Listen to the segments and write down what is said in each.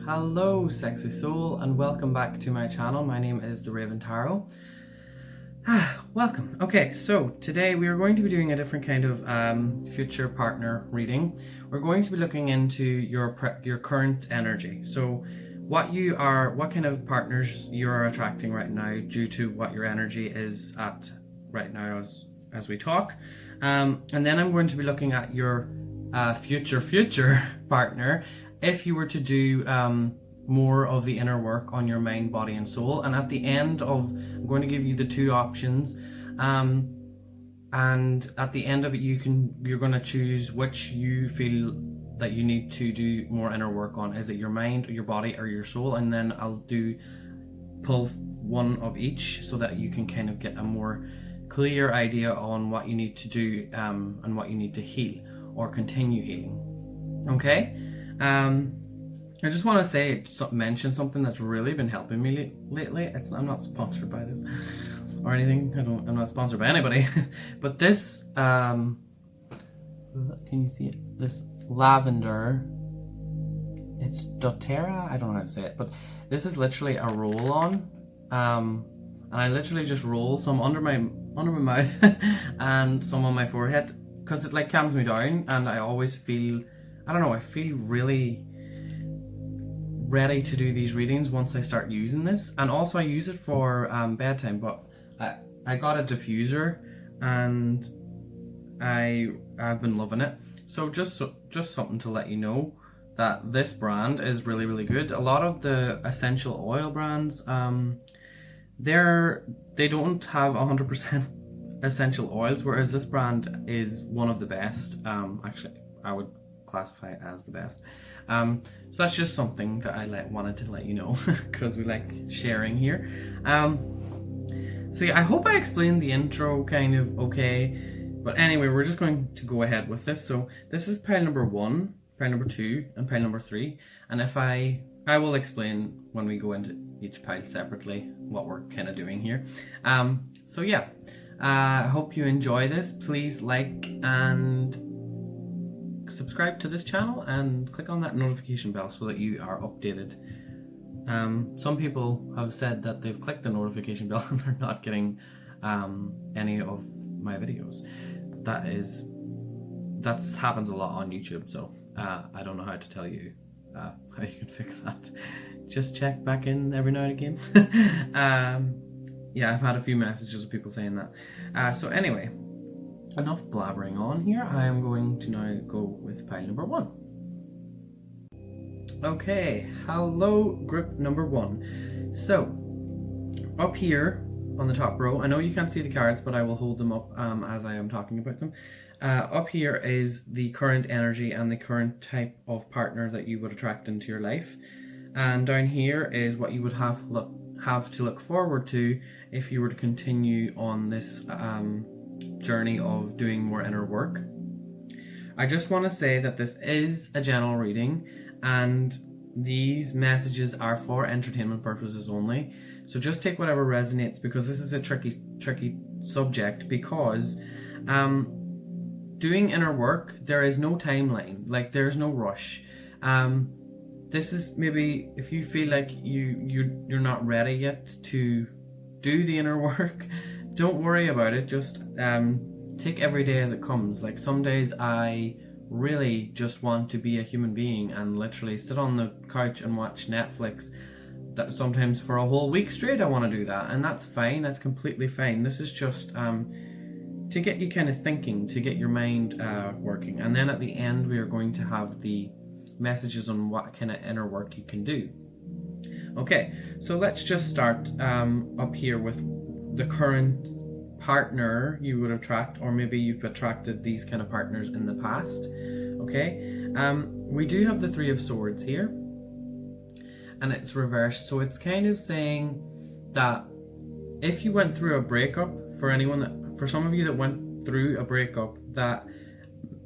Hello sexy soul and welcome back to my channel. My name is theraventarot. Welcome. Okay, so today we are going to be doing a different kind of future partner reading. We're going to be looking into your current energy. So what kind of partners you're attracting right now due to what your energy is at right now as we talk. And then I'm going to be looking at your future partner if you were to do more of the inner work on your mind, body and soul. And at the end I'm going to give you the two options, and at the end of it you're going to choose which you feel that you need to do more inner work on. Is it your mind, your body or your soul? And then I'll pull one of each so that you can kind of get a more clear idea on what you need to do and what you need to heal or continue healing. Okay, I just want to mention something that's really been helping me lately. I'm not sponsored by this or anything. I'm not sponsored by anybody. But this, can you see it? This lavender, it's doTERRA. I don't know how to say it, but this is literally a roll-on. And I literally just roll some under my mouth and some on my forehead, because it like calms me down, and I always feel, I feel really ready to do these readings once I start using this. And also I use it for bedtime, but I got a diffuser and I've been loving it. So just something to let you know that this brand is really, really good. A lot of the essential oil brands, they don't have 100% essential oils, whereas this brand is one of the best. Actually, I would classify it as the best. So that's just something that I wanted to let you know, because we like sharing here. So yeah, I hope I explained the intro kind of okay. But anyway, we're just going to go ahead with this. So this is pile number 1, pile number 2, and pile number 3. And if I will explain when we go into each pile separately what we're kind of doing here. So yeah, I hope you enjoy this. Please like and subscribe to this channel and click on that notification bell so that you are updated. Some people have said that they've clicked the notification bell and they're not getting any of my videos. That happens a lot on YouTube, so I don't know how to tell you how you can fix that. Just check back in every now and again. Yeah, I've had a few messages of people saying that. So anyway, enough blabbering on here. I am going to now go with pile number 1. Okay, hello group number 1. So up here on the top row, I know you can't see the cards, but I will hold them up as I am talking about them. Up here is the current energy and the current type of partner that you would attract into your life. And down here is what you would have to look forward to if you were to continue on this journey of doing more inner work. I just want to say that this is a general reading and these messages are for entertainment purposes only. So just take whatever resonates, because this is a tricky subject, because doing inner work, there is no timeline, like there's no rush. This is maybe if you feel like you're not ready yet to do the inner work, don't worry about it. Just take every day as it comes. Like some days I really just want to be a human being and literally sit on the couch and watch Netflix. That sometimes for a whole week straight I want to do that, and that's fine. That's completely fine. This is just to get you kind of thinking, to get your mind working. And then at the end we are going to have the messages on what kind of inner work you can do. Okay, so let's just start up here with the current partner you would attract, or maybe you've attracted these kind of partners in the past. Okay, we do have the 3 of Swords here, and it's reversed, so it's kind of saying that if you went through a breakup, for some of you that went through a breakup, that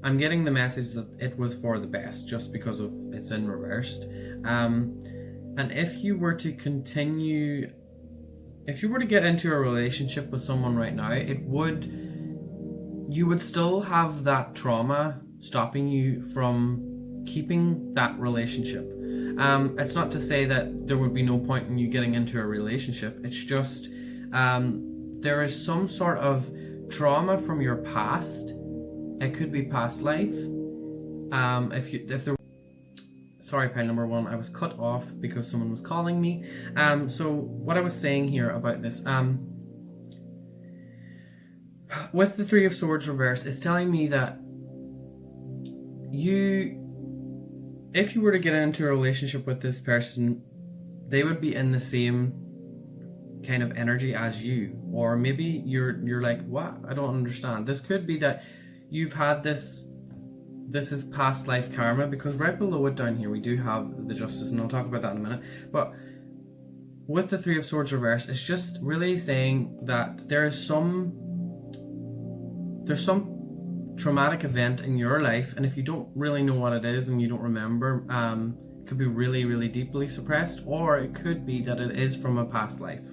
I'm getting the message that it was for the best, just because of it's in reversed. And if you were to get into a relationship with someone right now, you would still have that trauma stopping you from keeping that relationship. It's not to say that there would be no point in you getting into a relationship. It's just there is some sort of trauma from your past. It could be past life. If there Sorry, pile number one, I was cut off because someone was calling me. So what I was saying here about this, with the Three of Swords reversed, it's telling me that if you were to get into a relationship with this person, they would be in the same kind of energy as you. Or maybe you're like, what? I don't understand. This could be that you've had this is past life karma, because right below it down here we do have the Justice, and I'll talk about that in a minute. But with the Three of Swords reversed, it's just really saying that there's some traumatic event in your life, and if you don't really know what it is and you don't remember, it could be really, really deeply suppressed, or it could be that it is from a past life.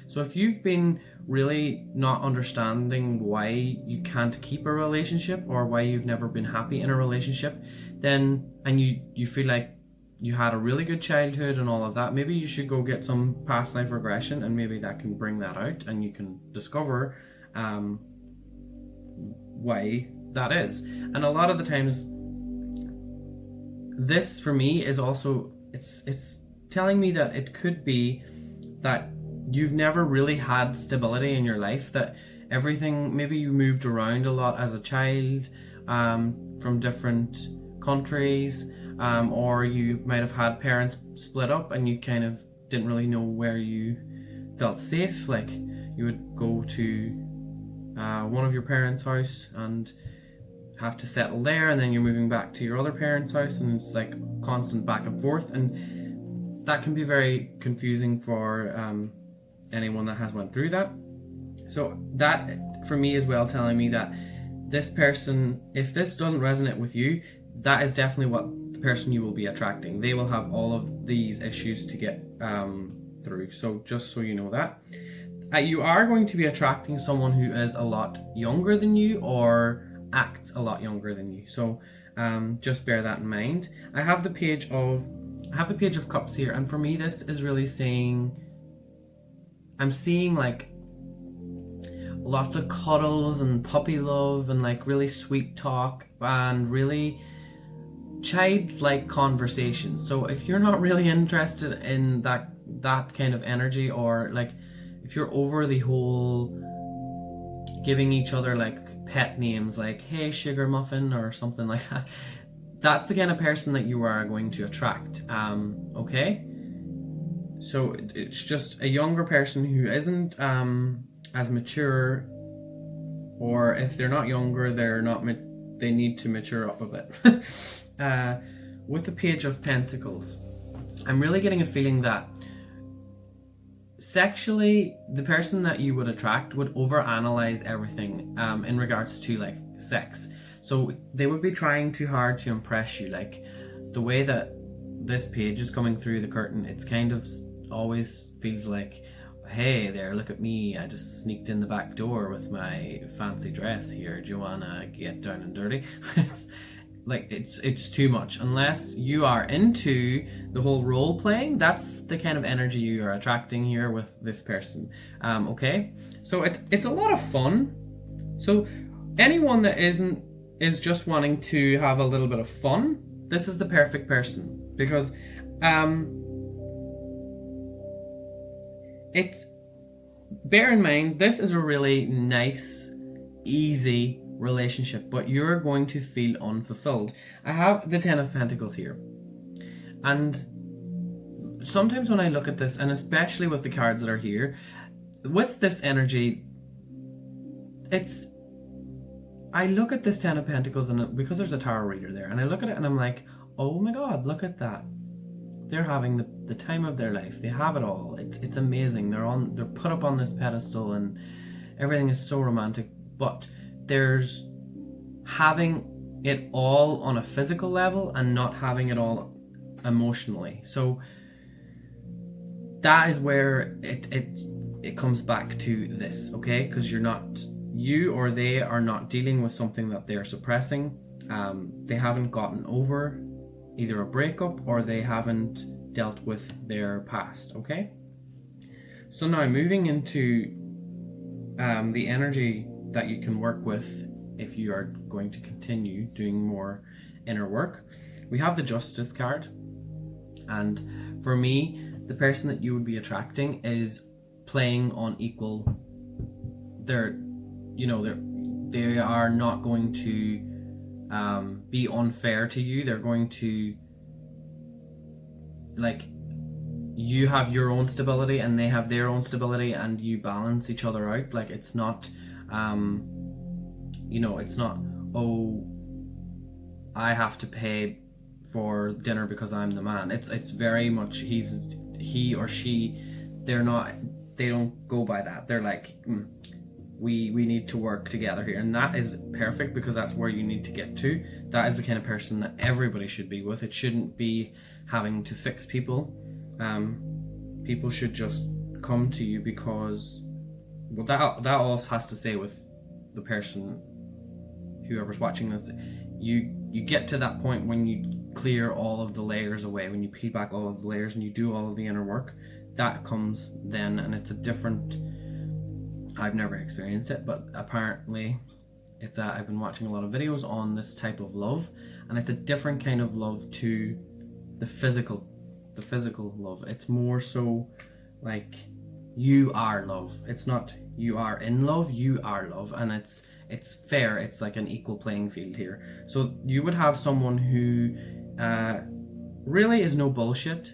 So if you've been really not understanding why you can't keep a relationship, or why you've never been happy in a relationship, then, and you feel like you had a really good childhood and all of that, maybe you should go get some past life regression, and maybe that can bring that out and you can discover why that is. And a lot of the times, this for me is also, it's telling me that it could be that you've never really had stability in your life, that everything, maybe you moved around a lot as a child, from different countries, or you might have had parents split up and you kind of didn't really know where you felt safe. Like you would go to one of your parents' house and have to settle there, and then you're moving back to your other parents' house, and it's like constant back and forth, and that can be very confusing for anyone that has went through that. So that for me is well telling me that this person, if this doesn't resonate with you, that is definitely what the person you will be attracting. They will have all of these issues to get through. So just so you know that. You are going to be attracting someone who is a lot younger than you, or acts a lot younger than you. So just bear that in mind. I have the Page of Cups here, and for me this is really saying, I'm seeing like lots of cuddles and puppy love and like really sweet talk and really childlike conversations. So if you're not really interested in that kind of energy, or like if you're over the whole giving each other like pet names like hey sugar muffin or something like that, that's the kind of person that you are going to attract. Okay, so it's just a younger person who isn't as mature, or if they're not younger, they need to mature up a bit. With the Page of Pentacles, I'm really getting a feeling that sexually, the person that you would attract would overanalyze everything in regards to like sex. So they would be trying too hard to impress you. Like the way that this page is coming through the curtain, it's kind of always feels like, hey there, look at me, I just sneaked in the back door with my fancy dress here, do you wanna get down and dirty? It's like it's too much. Unless you are into the whole role playing, that's the kind of energy you are attracting here with this person. Okay, so it's a lot of fun. So anyone that is just wanting to have a little bit of fun, this is the perfect person, because it's, bear in mind, this is a really nice, easy relationship, but you're going to feel unfulfilled. I have the Ten of Pentacles here, and sometimes when I look at this, and especially with the cards that are here, with this energy, I look at this Ten of Pentacles, and because there's a tarot reader there, and I look at it and I'm like, oh my god, look at that. They're having the time of their life. They have it all. It's amazing. They're put up on this pedestal and everything is so romantic, but there's having it all on a physical level and not having it all emotionally. So that is where it comes back to this, okay? Because you or they are not dealing with something that they're suppressing. They haven't gotten over either a breakup or they haven't dealt with their past. Okay, so now moving into the energy that you can work with if you are going to continue doing more inner work. We have the Justice card, and for me, the person that you would be attracting is playing on equal. They are not going to be unfair to you. They're going to, like, you have your own stability and they have their own stability, and you balance each other out. Like, it's not it's not, oh, I have to pay for dinner because I'm the man. It's very much he or she, they don't go by that. They're like, we need to work together here, and that is perfect, because that's where you need to get to. That is the kind of person that everybody should be with. It shouldn't be having to fix people. People should just come to you because, well, that all has to say with the person, whoever's watching this. You get to that point when you clear all of the layers away, when you peel back all of the layers and you do all of the inner work. That comes then, and it's a different, I've never experienced it, but apparently it's I've been watching a lot of videos on this type of love, and it's a different kind of love to the physical love. It's more so like, you are love. It's not you are in love, you are love, and it's fair. It's like an equal playing field here. So you would have someone who really is no bullshit,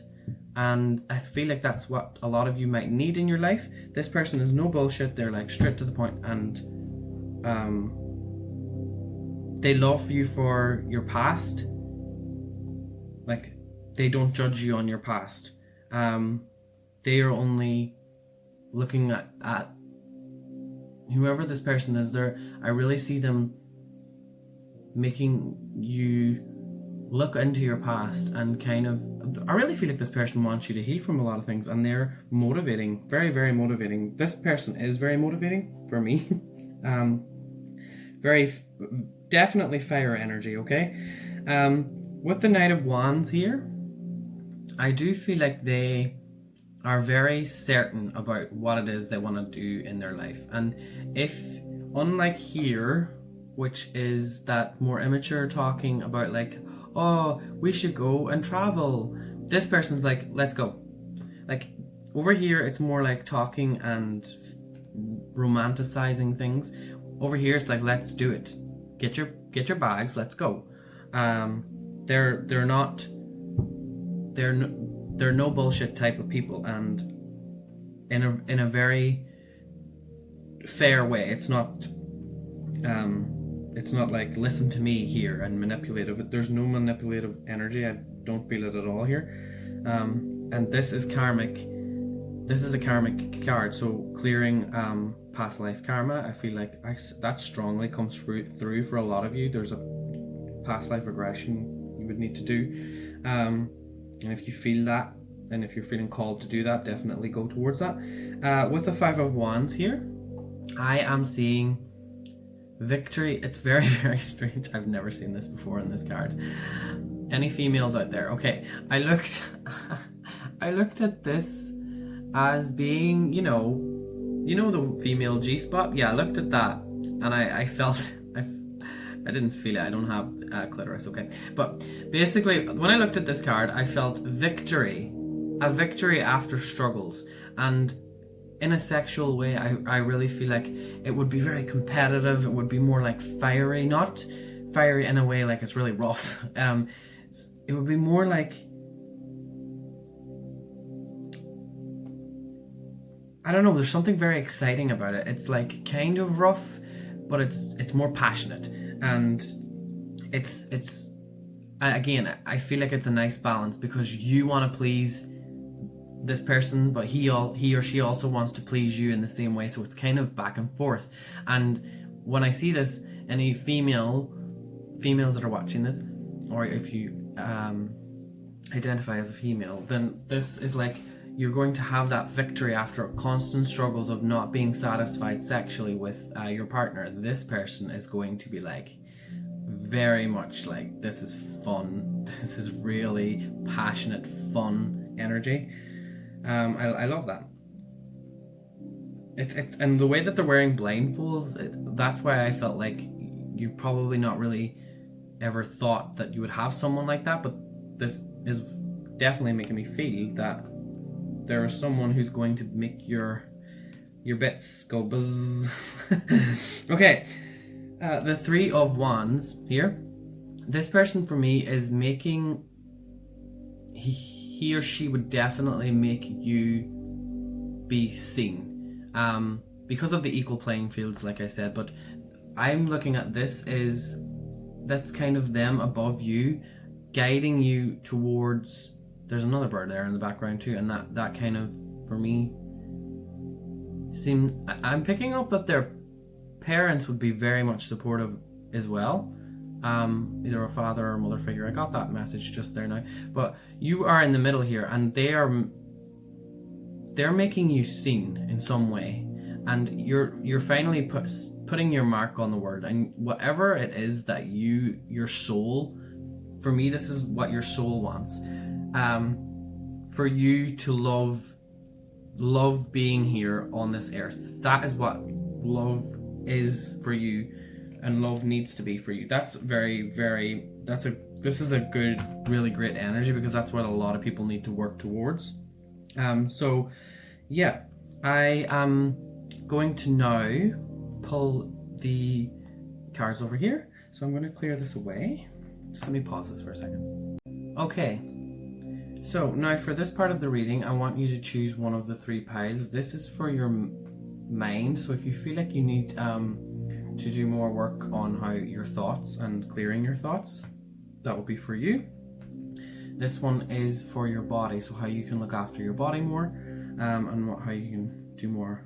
and I feel like that's what a lot of you might need in your life. This person is no bullshit. They're like straight to the point, and they love you for your past. Like, they don't judge you on your past. They are only looking at whoever this person is. I really see them making you look into your past, and kind of, I really feel like this person wants you to heal from a lot of things, and they're motivating, very, very motivating. This person is very motivating for me. Definitely fire energy, okay? With the Knight of Wands here, I do feel like they are very certain about what it is they want to do in their life. And if, unlike here, which is that more immature talking about like, oh, we should go and travel, this person's like, let's go. Like, over here it's more like talking and romanticizing things. Over here it's like, let's do it. Get your bags, let's go. They're no bullshit type of people, and in a very fair way. It's not like, listen to me here, and manipulative. There's no manipulative energy. I don't feel it at all here. And this is karmic. This is a karmic card, so clearing past life karma. I feel like that strongly comes through for a lot of you. There's a past life regression you would need to do, and if you feel that, and if you're feeling called to do that, definitely go towards that. With the Five of Wands here, I am seeing victory. It's very, very strange. I've never seen this before in this card. Any females out there? Okay, I looked at this as being, you know the female G-spot? Yeah, I looked at that, and I felt, I didn't feel it. I don't have clitoris, okay? But basically, when I looked at this card, I felt victory. A victory after struggles. And in a sexual way, I really feel like it would be very competitive. It would be more like fiery. Not fiery in a way like it's really rough. It would be more like, I don't know, there's something very exciting about it. It's like kind of rough, but it's more passionate. And it's again, I feel like it's a nice balance, because you want to please this person, but he or she also wants to please you in the same way. So it's kind of back and forth. And when I see this, any females that are watching this, or if you identify as a female, then this is like, you're going to have that victory after constant struggles of not being satisfied sexually with your partner. This person is going to be like very much like, this is fun. This is really passionate, fun energy. I love that. It's and the way that they're wearing blindfolds, that's why I felt like you probably not really ever thought that you would have someone like that, but this is definitely making me feel that there is someone who's going to make your bits go buzz. Okay, the Three of Wands here. This person for me is making, he or she would definitely make you be seen, because of the equal playing fields, like I said. But I'm looking at this as, that's kind of them above you, guiding you towards, there's another bird there in the background too, and that kind of, for me, I'm picking up that their parents would be very much supportive as well, either a father or a mother figure. I got that message just there now. But you are in the middle here, and they're making you seen in some way, and you're finally putting your mark on the world, and whatever it is that your soul, for me this is what your soul wants, for you to love being here on this earth. That is what love is for you, and love needs to be for you. That's this is a good, really great energy, because that's what a lot of people need to work towards. So yeah, I am going to now pull the cards over here. So I'm going to clear this away. Just let me pause this for a second. Okay, so now for this part of the reading, I want you to choose one of the three piles. This is for your mind, so if you feel like you need to do more work on how your thoughts and clearing your thoughts, that will be for you. This one is for your body, so how you can look after your body more, and how you can do more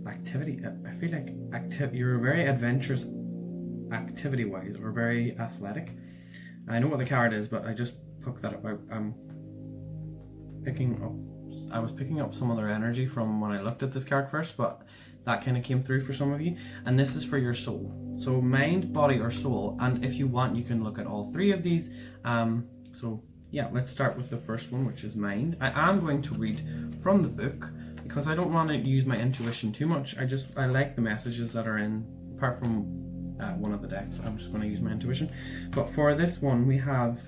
activity. I feel like you're very adventurous activity wise, or very athletic. I know what the card is, but I just picked that up. I was picking up some other energy from when I looked at this card first, but that kind of came through for some of you. And this is for your soul. So mind, body, or soul. And if you want, you can look at all three of these. So yeah, let's start with the first one, which is mind. I am going to read from the book, because I don't want to use my intuition too much. I like the messages that are in, apart from one of the decks. I'm just going to use my intuition. But for this one, we have,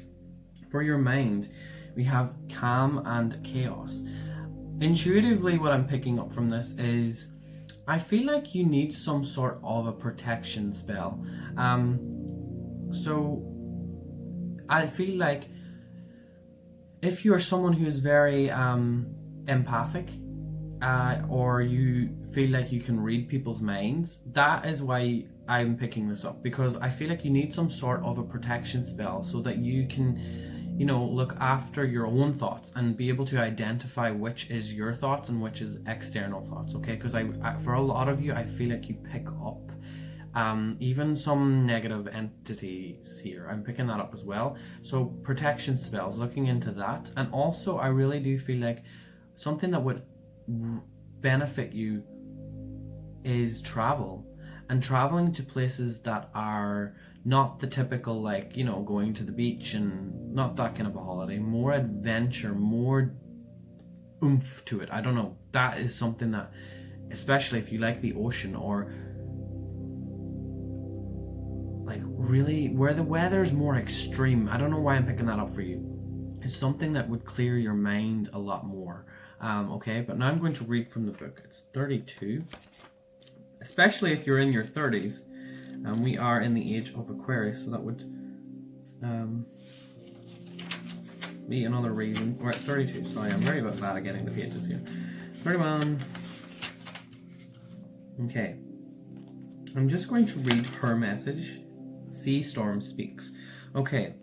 for your mind, we have calm and chaos. Intuitively, what I'm picking up from this is, I feel like you need some sort of a protection spell. So I feel like if you're someone who is very empathic, or you feel like you can read people's minds, that is why I'm picking this up, because I feel like you need some sort of a protection spell so that you can, look after your own thoughts and be able to identify which is your thoughts and which is external thoughts, okay? Because I for a lot of you, I feel like you pick up even some negative entities here. I'm picking that up as well. So protection spells, looking into that. And also, I really do feel like something that would benefit you is travel, and traveling to places that are not the typical, like, going to the beach, and not that kind of a holiday. More adventure, more oomph to it. I don't know. That is something that, especially if you like the ocean, or like really where the weather's more extreme. I don't know why I'm picking that up for you. It's something that would clear your mind a lot more. Okay, but now I'm going to read from the book. It's 32. Especially if you're in your 30s. We are in the age of Aquarius, so that would be another reason. We're at 32, sorry, I'm very bad at getting the pages here. 31. Okay. I'm just going to read her message. Sea Storm speaks. Okay.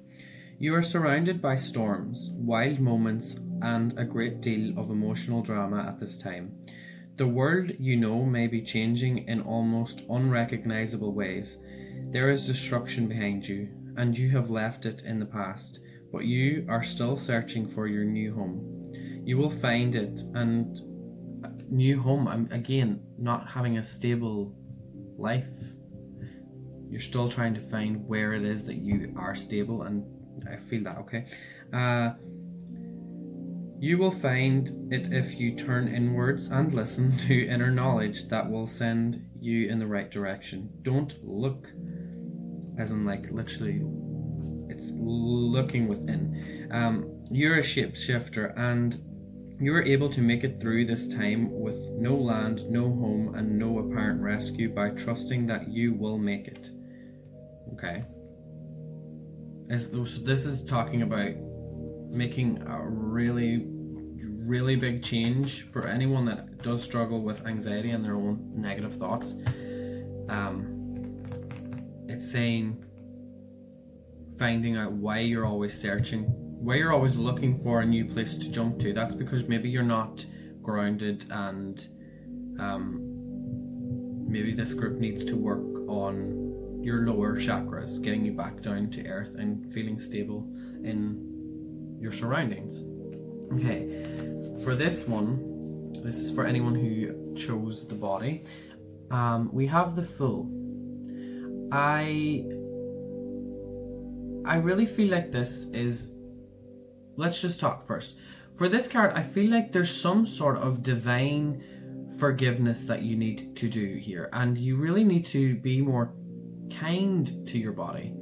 You are surrounded by storms, wild moments, and a great deal of emotional drama at this time. The world you know may be changing in almost unrecognizable ways. There is destruction behind you, and you have left it in the past, but you are still searching for your new home. You will find it, and new home, I'm again not having a stable life. You're still trying to find where it is that you are stable, and I feel that, okay? You will find it if you turn inwards and listen to inner knowledge that will send you in the right direction. Don't look, as in like literally, it's looking within. You're a shapeshifter, and you are able to make it through this time with no land, no home, and no apparent rescue by trusting that you will make it. Okay. So this is talking about making a really, really big change for anyone that does struggle with anxiety and their own negative thoughts. It's saying finding out why you're always searching, why you're always looking for a new place to jump to. That's because maybe you're not grounded, and maybe this group needs to work on your lower chakras, getting you back down to earth and feeling stable in your surroundings. Okay, for this one, this is for anyone who chose the body. We have the Fool. I really feel like this is, let's just talk first. For this card, I feel like there's some sort of divine forgiveness that you need to do here, and you really need to be more kind to your body.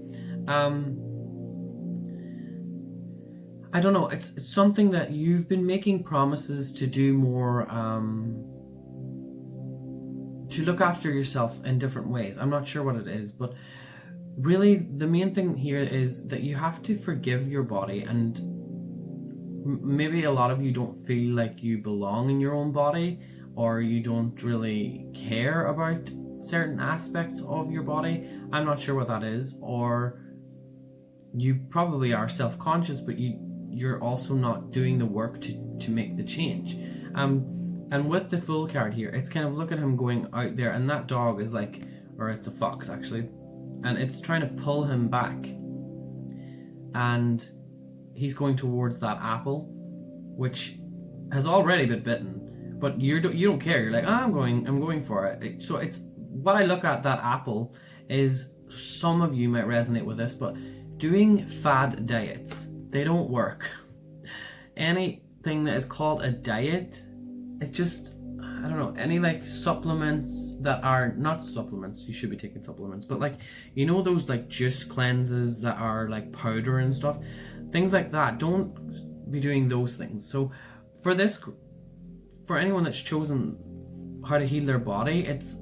I don't know, it's something that you've been making promises to do more, to look after yourself in different ways. I'm not sure what it is, but really the main thing here is that you have to forgive your body, and maybe a lot of you don't feel like you belong in your own body, or you don't really care about certain aspects of your body. I'm not sure what that is, or you probably are self-conscious, but you're also not doing the work to make the change. And with the Fool card here, it's kind of, look at him going out there, and that dog is like, or it's a fox actually, and it's trying to pull him back, and he's going towards that apple, which has already been bitten, but you don't care. You're like, oh, I'm going for it. So it's, what I look at that apple is, some of you might resonate with this, but doing fad diets, they don't work. Anything that is called a diet, it just, I don't know, any like supplements that are not supplements, you should be taking supplements, but like, you know, those like juice cleanses that are like powder and stuff, things like that, don't be doing those things. So for this, for anyone that's chosen how to heal their body, it's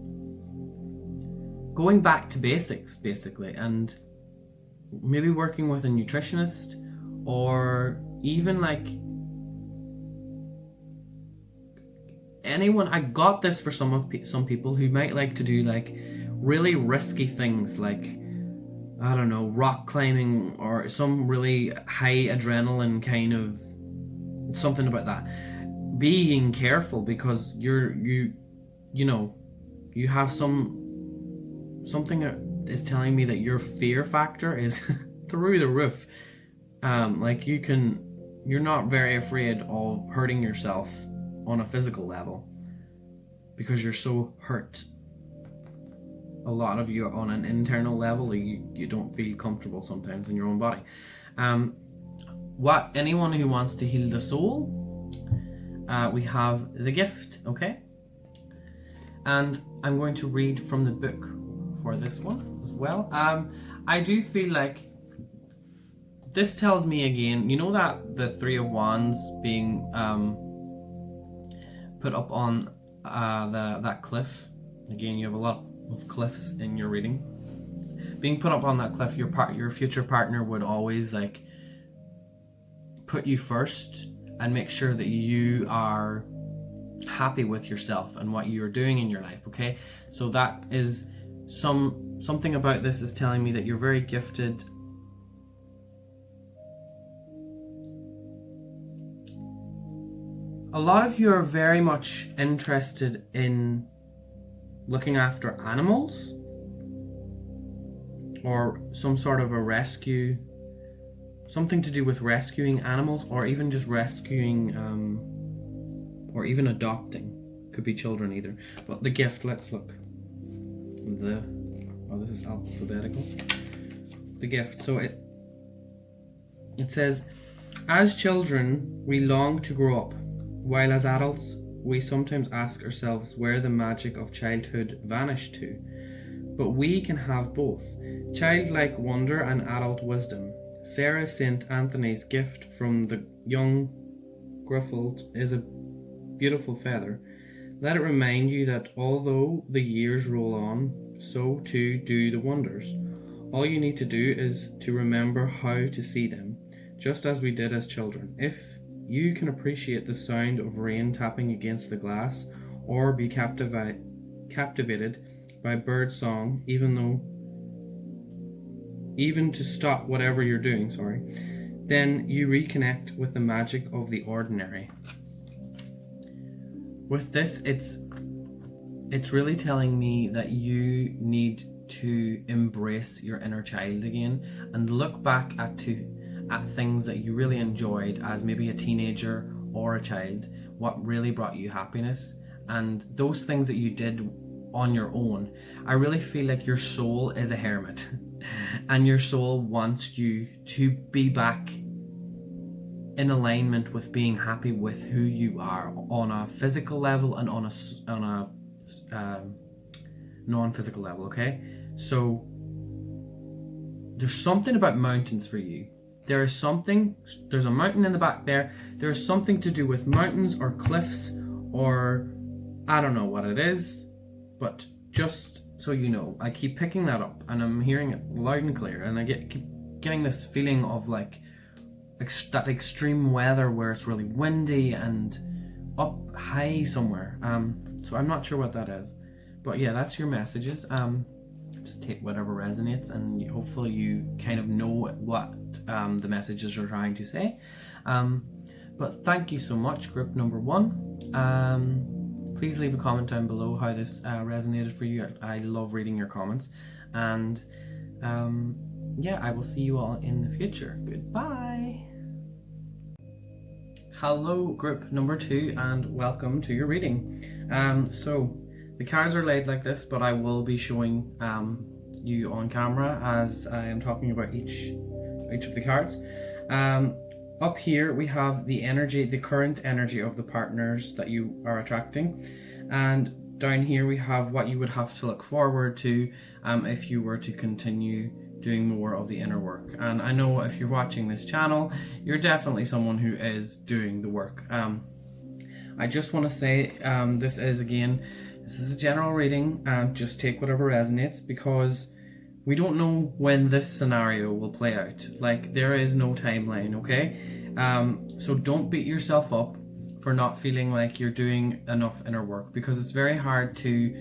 going back to basics basically, and maybe working with a nutritionist, or even like anyone. I got this for some people who might like to do like really risky things, like, I don't know, rock climbing, or some really high adrenaline kind of something about that. Being careful, because you know, you have something that is telling me that your fear factor is through the roof. Like you're not very afraid of hurting yourself on a physical level, because you're so hurt. A lot of you on an internal level, you don't feel comfortable sometimes in your own body. Anyone who wants to heal the soul, we have the Gift, okay? And I'm going to read from the book for this one as well. I do feel like this tells me again, you know, that the Three of Wands being put up on that cliff. Again, you have a lot of cliffs in your reading. Being put up on that cliff, your future partner would always like put you first and make sure that you are happy with yourself and what you're doing in your life, okay? So that is something about this is telling me that you're very gifted. A lot of you are very much interested in looking after animals, or some sort of a rescue, something to do with rescuing animals, or even just rescuing, or even adopting. Could be children either. But the Gift, let's look. Oh, this is alphabetical. The gift. So it says, as children, we long to grow up, while as adults, we sometimes ask ourselves where the magic of childhood vanished to. But we can have both, childlike wonder and adult wisdom. Sarah St. Anthony's gift from the young Gruffled is a beautiful feather. Let it remind you that although the years roll on, so too do the wonders. All you need to do is to remember how to see them, just as we did as children. If you can appreciate the sound of rain tapping against the glass, or be captivated by bird song, even to stop whatever you're doing, then you reconnect with the magic of the ordinary. With this, it's really telling me that you need to embrace your inner child again and look back at things that you really enjoyed as maybe a teenager or a child, what really brought you happiness, and those things that you did on your own. I really feel like your soul is a hermit and your soul wants you to be back in alignment with being happy with who you are on a physical level and on a non-physical level, okay? So there's something about mountains for you. There's a mountain in the back there. There's something to do with mountains or cliffs, or I don't know what it is, but just so you know, I keep picking that up and I'm hearing it loud and clear, and I keep getting this feeling of like that extreme weather where it's really windy and up high somewhere. So I'm not sure what that is, but yeah, that's your messages. Just take whatever resonates, and hopefully you kind of know what the messages are trying to say. But thank you so much, group number 1. Please leave a comment down below how this resonated for you. I love reading your comments, and yeah, I will see you all in the future. Goodbye. Hello, group number 2, and welcome to your reading. So the cards are laid like this, but I will be showing you on camera as I am talking about each of the cards. Up here we have the energy, the current energy of the partners that you are attracting, and down here we have what you would have to look forward to if you were to continue doing more of the inner work. And I know if you're watching this channel, you're definitely someone who is doing the work. I just want to say this is a general reading, and just take whatever resonates, because we don't know when this scenario will play out. Like, there is no timeline, okay? So don't beat yourself up for not feeling like you're doing enough inner work, because it's very hard to,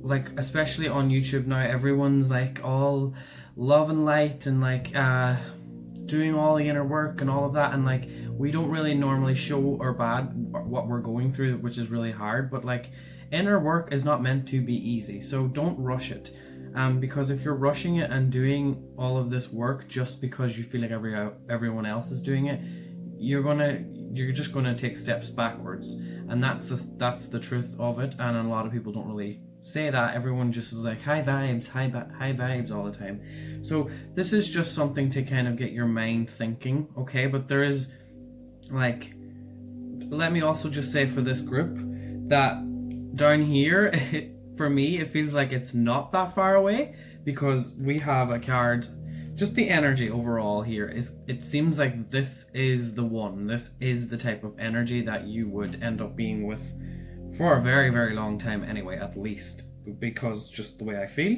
like, especially on YouTube now, everyone's like all love and light and like doing all the inner work and all of that, and like we don't really normally show our bad what we're going through, which is really hard. But like, inner work is not meant to be easy, so don't rush it. Because if you're rushing it and doing all of this work just because you feel like everyone else is doing it, you're just gonna take steps backwards, and that's the truth of it. And a lot of people don't really say that. Everyone just is like high vibes all the time. So this is just something to kind of get your mind thinking, okay? But there is, like, let me also just say for this group that down here, for me, it feels like it's not that far away, because we have a card, just the energy overall here it seems like this is the one. This is the type of energy that you would end up being with for a very, very long time anyway, at least, because just the way I feel.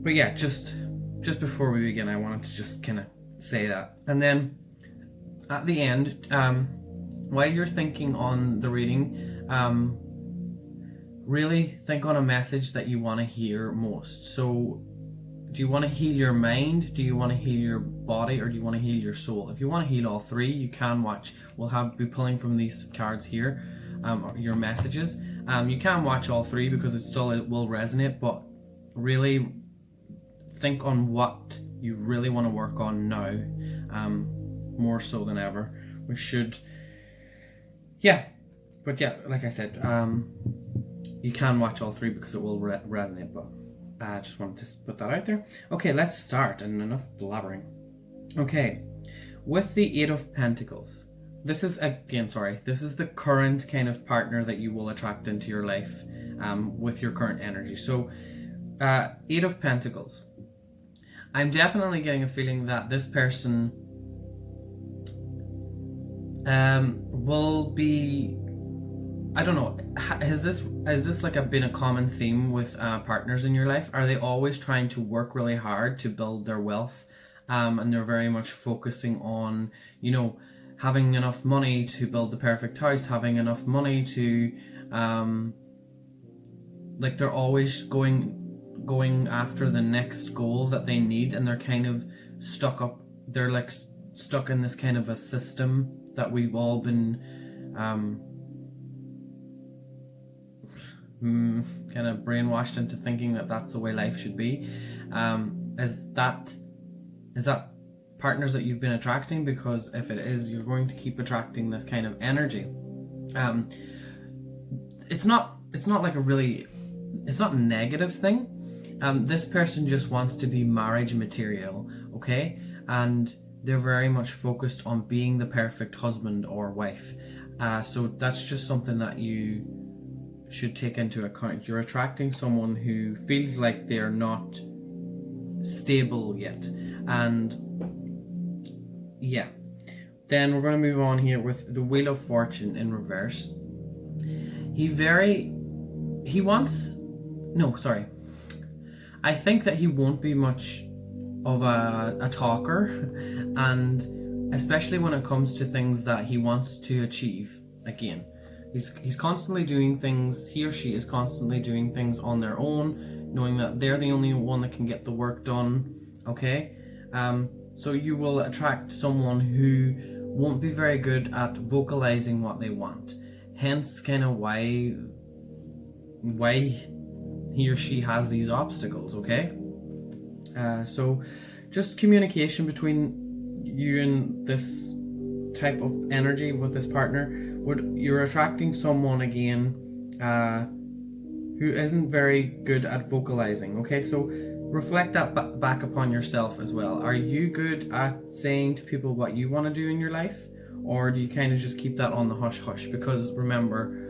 But yeah, just before we begin, I wanted to just kind of say that. And then at the end, while you're thinking on the reading, really think on a message that you want to hear most. So do you want to heal your mind, do you want to heal your body, or do you want to heal your soul? If you want to heal all three, you can watch. We'll be pulling from these cards here, your messages. You can watch all three because it will resonate, but really think on what you really want to work on now, more so than ever. But yeah, like I said, you can watch all three because it will resonate, but I just wanted to put that out there. Okay, let's start, and enough blabbering. Okay, with the Eight of Pentacles, this is the current kind of partner that you will attract into your life with your current energy. So Eight of Pentacles, I'm definitely getting a feeling that this person will be, I don't know, has this like been a common theme with partners in your life? Are they always trying to work really hard to build their wealth, and they're very much focusing on, you know, having enough money to build the perfect house, having enough money to like they're always going after the next goal that they need, and they're kind of stuck in this kind of a system that we've all been kind of brainwashed into thinking that that's the way life should be. Is that partners that you've been attracting? Because if it is, you're going to keep attracting this kind of energy. It's not like it's not a negative thing. This person just wants to be marriage material, okay? And they're very much focused on being the perfect husband or wife. So that's just something that you should take into account. You're attracting someone who feels like they're not stable yet. And yeah, then we're going to move on here with the Wheel of Fortune in reverse. I think that he won't be much of a talker, and especially when it comes to things that he wants to achieve. Again, he's constantly doing things, he or she is constantly doing things on their own, knowing that they're the only one that can get the work done, okay? So you will attract someone who won't be very good at vocalizing what they want, hence kind of why he or she has these obstacles, okay? So just communication between you and this type of energy with this partner. You're attracting someone again who isn't very good at vocalizing, okay? So reflect that back upon yourself as well. Are you good at saying to people what you want to do in your life, or do you kind of just keep that on the hush hush? Because remember,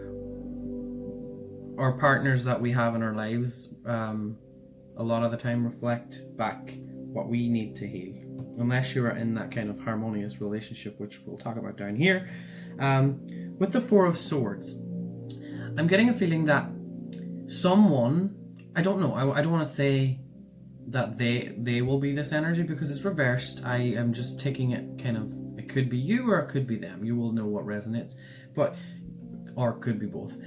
our partners that we have in our lives a lot of the time reflect back what we need to heal, unless you are in that kind of harmonious relationship, which we'll talk about down here. With the Four of Swords, I'm getting a feeling that someone, I don't know, I don't want to say that they will be this energy because it's reversed. I am just taking it kind of, it could be you or it could be them. You will know what resonates, or it could be both.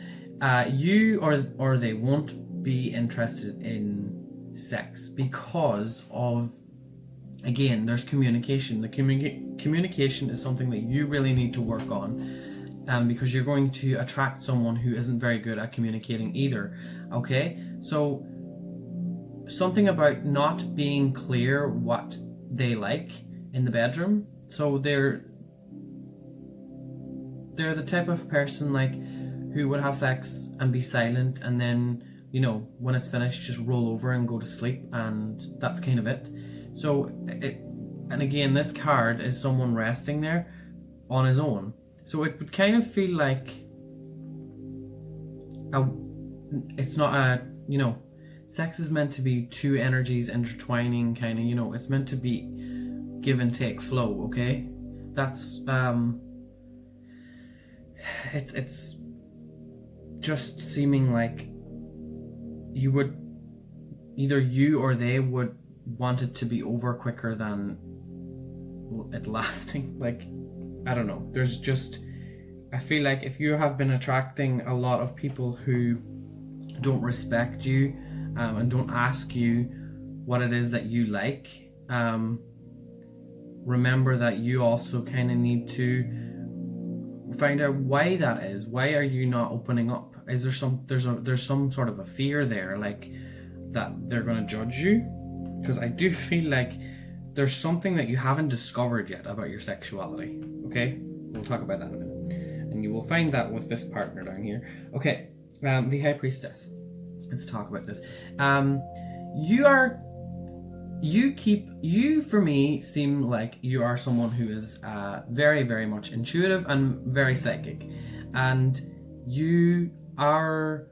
You or they won't be interested in sex because of, again, there's communication. The communication is something that you really need to work on, because you're going to attract someone who isn't very good at communicating either, okay? So something about not being clear what they like in the bedroom. So they're the type of person like who would have sex and be silent, and then, you know, when it's finished, just roll over and go to sleep, and that's kind of it. So and again, this card is someone resting there on his own. So it would kind of feel like it's not a, you know, sex is meant to be two energies intertwining, kind of, you know, it's meant to be give and take flow, okay? That's it's just seeming like you or they would want it to be over quicker than it lasting. Like, I don't know, there's just, I feel like if you have been attracting a lot of people who don't respect you and don't ask you what it is that you like, remember that you also kind of need to find out why that is. Why are you not opening up? Is there there's some sort of a fear there, like that they're going to judge you? Because I do feel like there's something that you haven't discovered yet about your sexuality, okay? We'll talk about that in a minute. And you will find that with this partner down here. Okay, The High Priestess. Let's talk about this. You for me seem like you are someone who is very, very much intuitive and very psychic, and you are,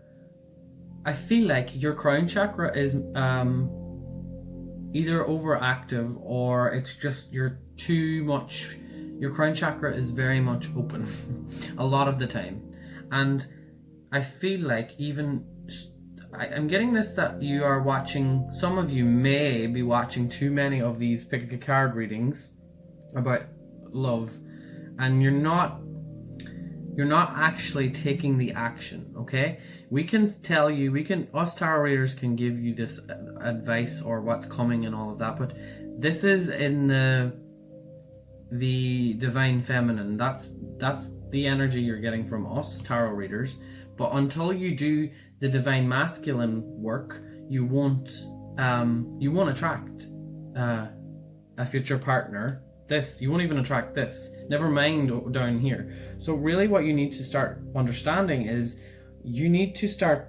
I feel like your crown chakra is either overactive, or it's just you're too much. Your crown chakra is very much open a lot of the time, and I feel like I'm getting this, that you are watching, some of you may be watching too many of these pick a card readings about love, and you're not actually taking the action, okay? We can tell you, us tarot readers can give you this advice or what's coming and all of that, but this is in the divine feminine. That's the energy you're getting from us tarot readers. But until you do the divine masculine work, you won't attract a future partner. You won't even attract this, never mind down here. So really what you need to start understanding is you need to start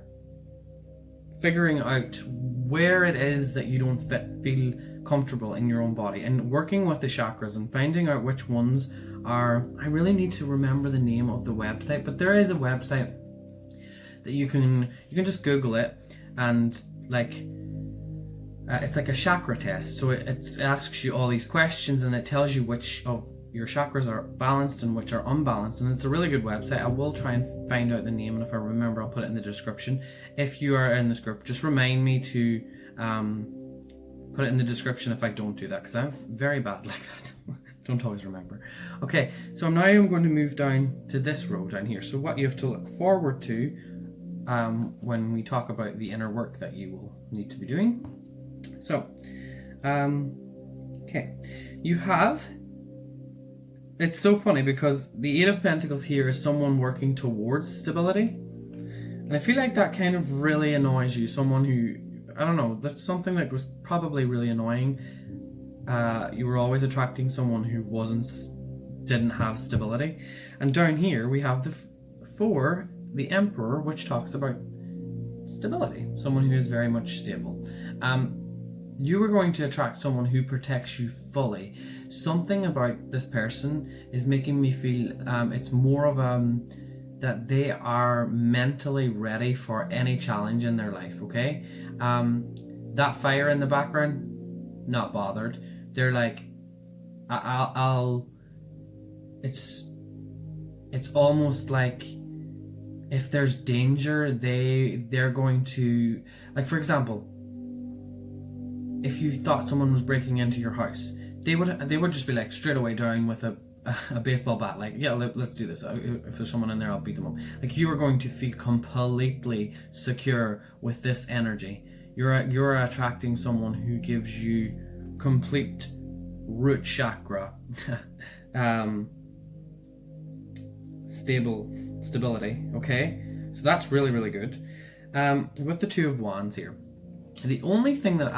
figuring out where it is that you don't feel comfortable in your own body, and working with the chakras and finding out which ones are. I really need to remember the name of the website, but there is a website that you can just Google it, and it's like a chakra test. So it asks you all these questions, and it tells you which of your chakras are balanced and which are unbalanced, and it's a really good website. I will try and find out the name, and if I remember I'll put it in the description. If you are in this group, just remind me to put it in the description if I don't do that, because I'm very bad like that. Don't always remember. Okay, so now I'm going to move down to this row down here. So what you have to look forward to when we talk about the inner work that you will need to be doing. So, okay, you have, it's so funny because the Eight of Pentacles here is someone working towards stability. And I feel like that kind of really annoys you. Someone who, I don't know, that's something that was probably really annoying. You were always attracting someone who didn't have stability. And down here we have the Emperor, which talks about stability. Someone who is very much stable. You are going to attract someone who protects you fully. Something about this person is making me feel it's more of that they are mentally ready for any challenge in their life, okay? That fire in the background, not bothered. They're like, it's almost like if there's danger, they're going to, like, for example, if you thought someone was breaking into your house, they would just be like straight away down with a baseball bat, like, yeah, let's do this. If there's someone in there, I'll beat them up. Like, you are going to feel completely secure with this energy. You're attracting someone who gives you complete root chakra stability, okay? So that's really, really good. With the Two of Wands here, the only thing that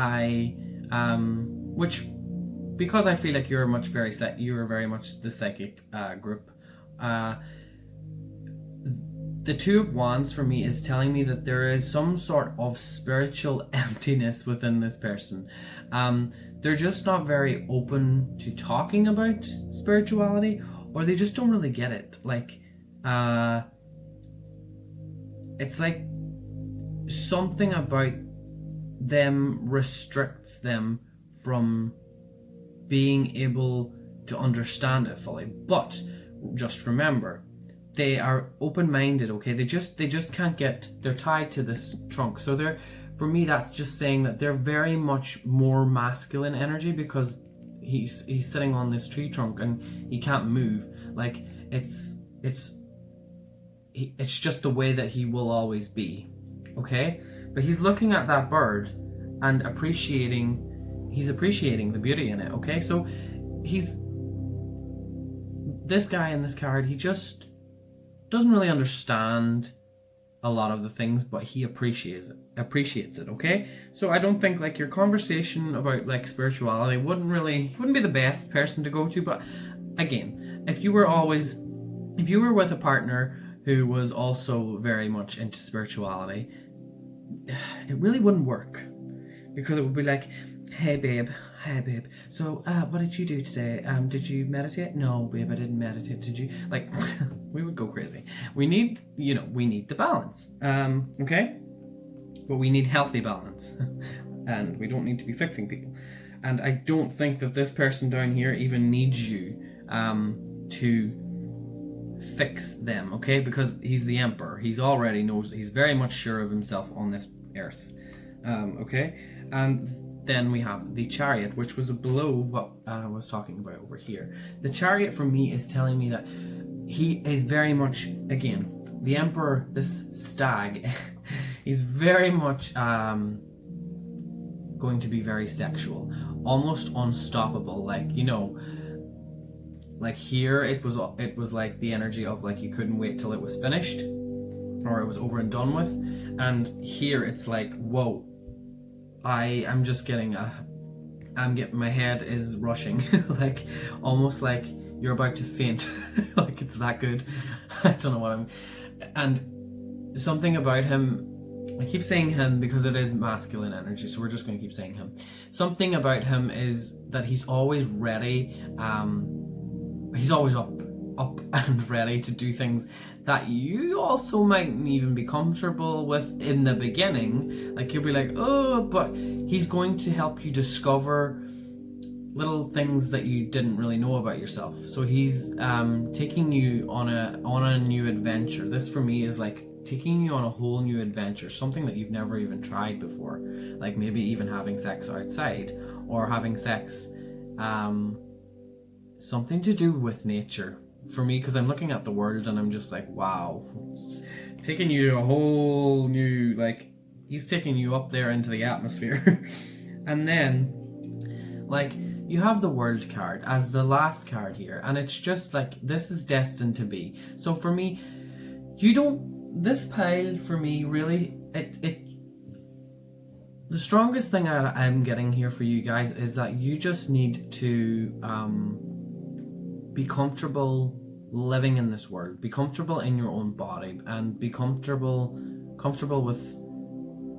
because I feel like you're very much the psychic group, the Two of Wands for me is telling me that there is some sort of spiritual emptiness within this person. They're just not very open to talking about spirituality, or they just don't really get it. Like, it's like something about them restricts them from being able to understand it fully. But just remember, they are open-minded, okay? They just can't they're tied to this trunk. So for me, that's just saying that they're very much more masculine energy, because he's sitting on this tree trunk and he can't move. Like, it's just the way that he will always be, okay? But he's looking at that bird and appreciating the beauty in it, okay? So this guy in this card, he just doesn't really understand a lot of the things, but he appreciates it, okay? So I don't think, like, your conversation about, like, spirituality wouldn't be the best person to go to. But again, if you were with a partner who was also very much into spirituality, it really wouldn't work, because it would be like, hey babe, so what did you do today? Did you meditate? No babe, I didn't meditate. Did you? Like, we would go crazy. We need, we need the balance, okay, but we need healthy balance. And we don't need to be fixing people. And I don't think that this person down here even needs you to fix them, okay? Because he's the Emperor. He's already knows, he's very much sure of himself on this earth, okay? And then we have the Chariot, which was below what I was talking about over here. The Chariot for me is telling me that he is very much, again, the Emperor, this stag, he's very much going to be very sexual, almost unstoppable. Like, like here it was like the energy of like you couldn't wait till it was finished or it was over and done with, and here it's like, whoa, I'm just getting my head is rushing. Like almost like you're about to faint. Like it's that good. I don't know and something about him, I keep saying him because it is masculine energy, so we're just going to keep saying him. Something about him is that he's always ready. He's always up and ready to do things that you also mightn't even be comfortable with in the beginning. Like you'll be like, oh, but he's going to help you discover little things that you didn't really know about yourself. So he's taking you on a new adventure. This for me is like taking you on a whole new adventure, something that you've never even tried before, like maybe even having sex outside or having sex something to do with nature for me, because I'm looking at the world and I'm just like, wow, it's taking you to a whole new, like he's taking you up there into the atmosphere. And then like you have the World card as the last card here, and it's just like this is destined to be. So for me, this pile for me really, the strongest thing I'm getting here for you guys is that you just need to be comfortable living in this world, be comfortable in your own body, and be comfortable with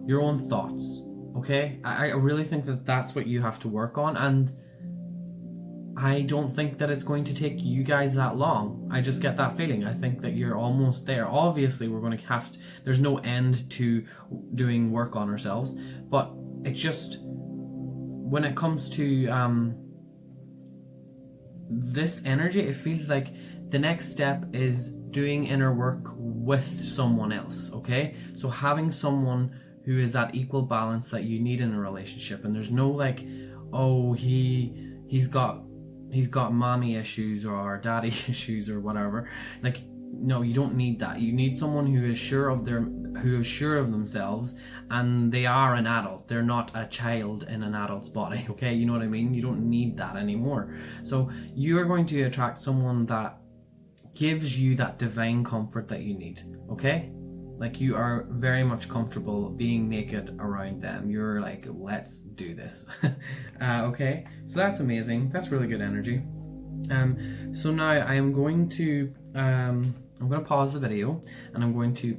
your own thoughts, okay? I really think that that's what you have to work on, and I don't think that it's going to take you guys that long. I just get that feeling. I think that you're almost there. Obviously, we're going to there's no end to doing work on ourselves, but it's just, when it comes to this energy, it feels like the next step is doing inner work with someone else, okay? So having someone who is that equal balance that you need in a relationship, and there's no like, oh, he's got mommy issues or daddy issues or whatever. Like, no, you don't need that. You need someone who is sure of themselves, and they are an adult. They're not a child in an adult's body, okay? You know what I mean? You don't need that anymore. So you're going to attract someone that gives you that divine comfort that you need, okay? Like you are very much comfortable being naked around them. You're like, let's do this. Okay, so that's amazing. That's really good energy. So now I am going to I'm going to pause the video, and I'm going to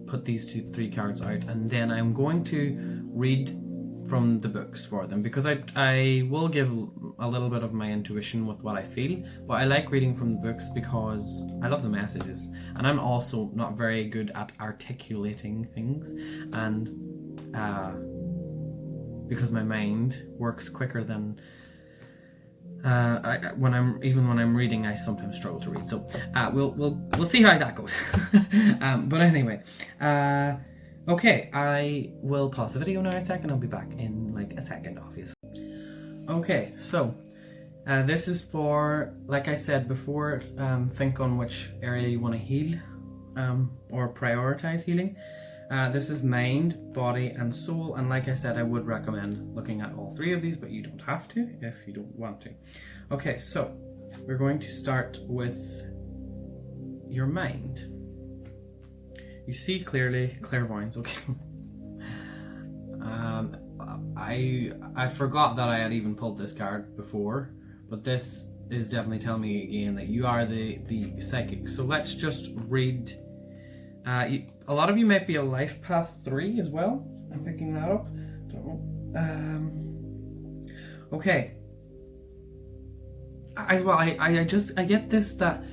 put these three cards out, and then I'm going to read from the books for them, because I will give a little bit of my intuition with what I feel, but I like reading from the books because I love the messages, and I'm also not very good at articulating things, and because my mind works quicker than when I'm reading, I sometimes struggle to read. So we'll see how that goes. But anyway, okay, I will pause the video now a second. I'll be back in like a second, obviously. Okay, so this is for, like I said before, think on which area you want to heal or prioritize healing. This is mind, body, and soul, and like I said, I would recommend looking at all three of these, but you don't have to if you don't want to. Okay, so we're going to start with your mind. You see clearly, clairvoyance, okay. I forgot that I had even pulled this card before, but this is definitely telling me again that you are the psychic. So let's just read A lot of you might be a life path 3 as well. I'm picking that up. Don't know. Okay. I get this, that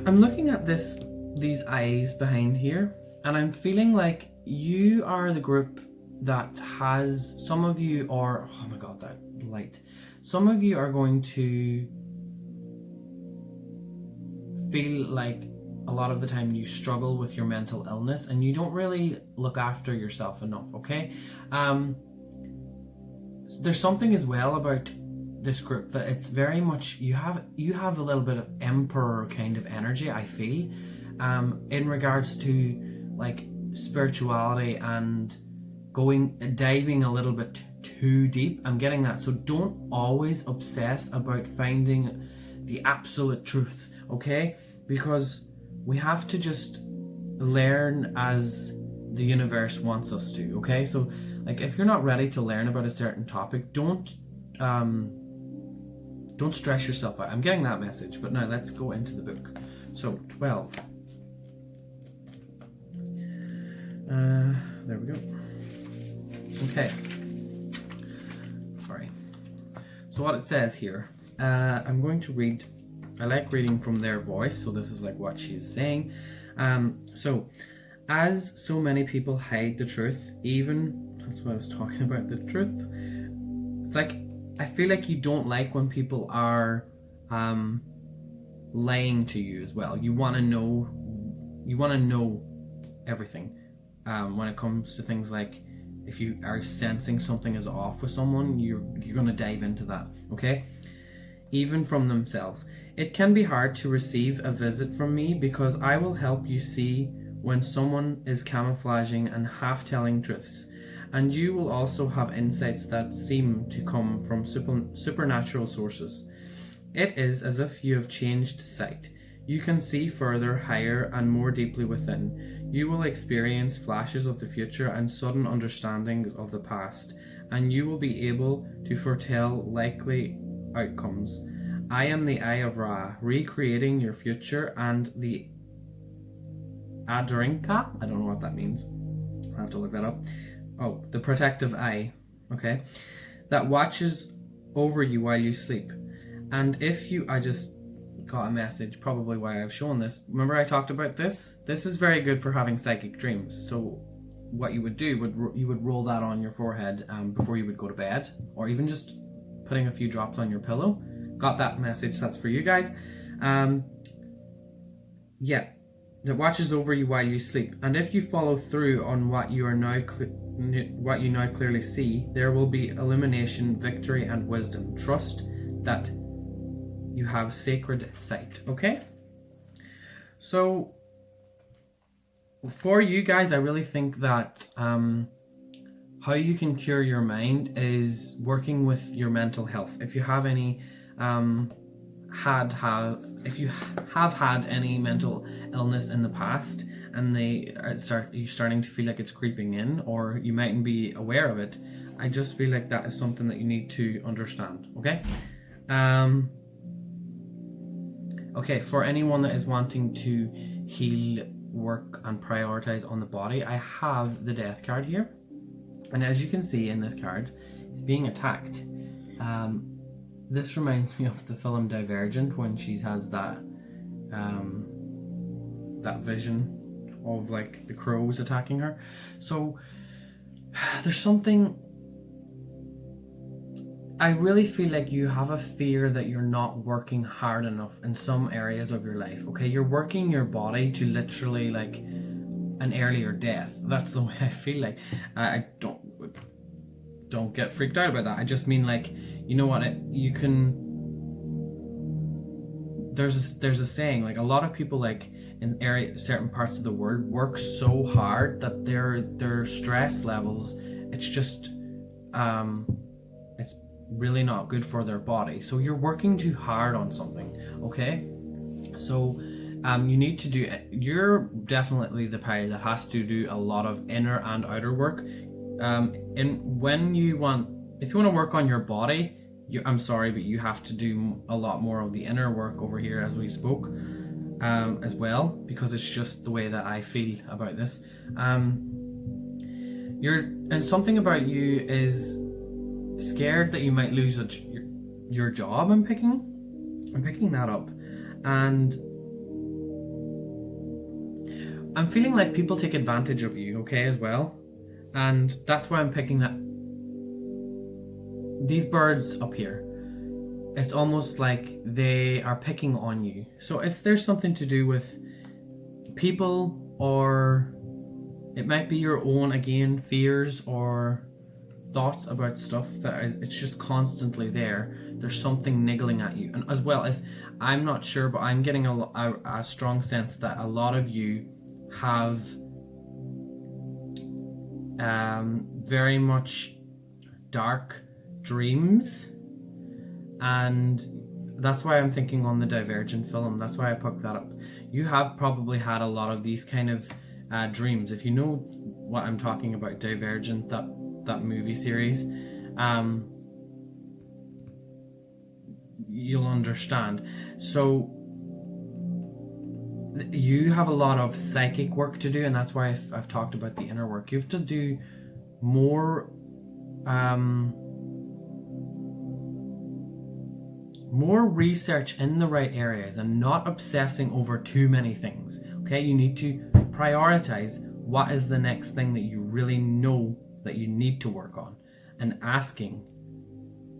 I'm looking at these eyes behind here, and I'm feeling like you are the group that has, some of you are, oh my god, that light. Some of you are going to feel like a lot of the time you struggle with your mental illness and you don't really look after yourself enough, okay? There's something as well about this group that it's very much, you have a little bit of emperor kind of energy, I feel, in regards to like spirituality and diving a little bit too deep. I'm getting that. So don't always obsess about finding the absolute truth, okay? Because we have to just learn as the universe wants us to, okay? So like if you're not ready to learn about a certain topic, don't stress yourself out. I'm getting that message, but now let's go into the book. So 12. There we go. Okay. Sorry. So what it says here, I'm going to read. I like reading from their voice, so this is like what she's saying. So, as so many people hide the truth, even, that's what I was talking about, the truth. It's like, I feel like you don't like when people are lying to you as well. You want to know everything when it comes to things like, if you are sensing something is off with someone, you're going to dive into that, okay? Even from themselves. It can be hard to receive a visit from me because I will help you see when someone is camouflaging and half-telling truths. And you will also have insights that seem to come from supernatural sources. It is as if you have changed sight. You can see further, higher, and more deeply within. You will experience flashes of the future and sudden understandings of the past, and you will be able to foretell likely outcomes. I am the Eye of Ra, recreating your future, and the Adrinka, I don't know what that means. I'll have to look that up. Oh, the protective eye, okay, that watches over you while you sleep. And if you, I just got a message, probably why I've shown this. Remember I talked about this? This is very good for having psychic dreams. So what you would do, you would roll that on your forehead before you would go to bed, or even just putting a few drops on your pillow. Got that message, that's for you guys. Yeah, that watches over you while you sleep. And if you follow through on what you now clearly see, there will be illumination, victory, and wisdom. Trust that you have sacred sight, okay? So for you guys, I really think that how you can cure your mind is working with your mental health. If you have any if you have had any mental illness in the past and you're starting to feel like it's creeping in, or you mightn't be aware of it, I just feel like that is something that you need to understand, okay? Okay, for anyone that is wanting to heal, work, and prioritize on the body, I have the Death card here. And as you can see in this card, he's being attacked. This reminds me of the film Divergent, when she has that that vision of like the crows attacking her. So there's something, I really feel like you have a fear that you're not working hard enough in some areas of your life, okay? You're working your body to literally like an earlier death. That's the way I feel like. I don't get freaked out about that. I just mean, like, you know what, there's a saying, like, a lot of people, like, in certain parts of the world work so hard that their stress levels, it's just it's really not good for their body. So you're working too hard on something, okay? So you need to do, you're definitely the party that has to do a lot of inner and outer work. If you want to work on your body, I'm sorry, but you have to do a lot more of the inner work over here, as we spoke. as well, because it's just the way that I feel about this. And something about you is scared that you might lose your job. I'm picking that up, and I'm feeling like people take advantage of you, okay, as well. And that's why I'm picking that. These birds up here, it's almost like they are picking on you. So if there's something to do with people, or it might be your own, again, fears or thoughts about stuff that it's just constantly there. There's something niggling at you. And as well, if I'm not sure, but I'm getting a strong sense that a lot of you have very much dark dreams, and that's why I'm thinking on the Divergent film. That's why I picked that up. You have probably had a lot of these kind of dreams. If you know what I'm talking about, Divergent, that movie series, you'll understand. So you have a lot of psychic work to do, and that's why I've talked about the inner work. You have to do more research in the right areas and not obsessing over too many things. Okay, you need to prioritize what is the next thing that you really know that you need to work on, and asking,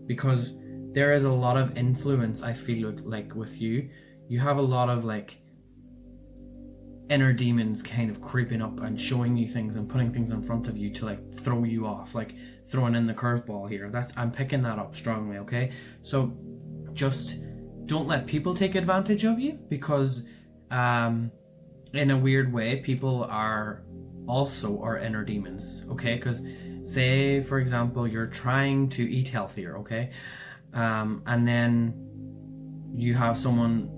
because there is a lot of influence. I feel like with you have a lot of like inner demons kind of creeping up and showing you things and putting things in front of you to like throw you off, like throwing in the curveball here. I'm picking that up strongly. Okay, so just don't let people take advantage of you, because in a weird way, people are also our inner demons. Okay, because say for example you're trying to eat healthier, okay, and then you have someone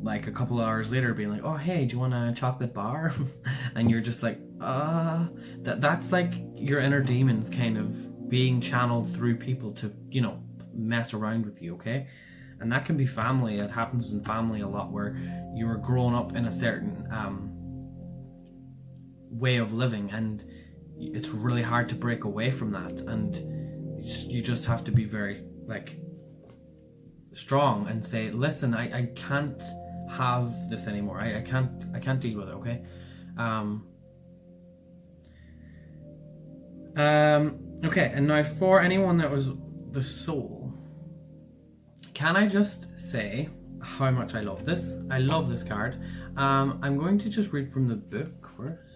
like a couple of hours later being like, oh hey, do you want a chocolate bar? And you're just like, that's like your inner demons kind of being channeled through people to, you know, mess around with you. Okay, and that can be family. It happens in family a lot, where you were grown up in a certain way of living, and it's really hard to break away from that, and you just have to be very like strong and say, listen, I can't have this anymore. I can't deal with it. Okay. Okay, and now for anyone that was the soul, can I just say how much I love this? I love this card. I'm going to just read from the book first.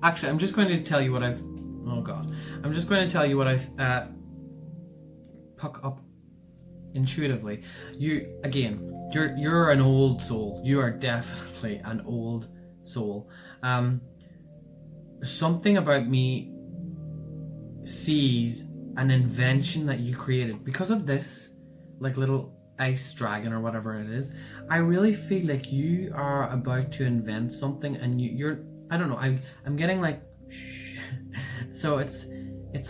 Actually, I'm just going to tell you what I've... Oh god. I'm just going to tell you what I've picked up intuitively. You, again, you're an old soul. You are definitely an old soul. Something about me sees an invention that you created because of this, like little ice dragon or whatever it is. I really feel like you are about to invent something, and you're I don't know, I'm getting like shh. So it's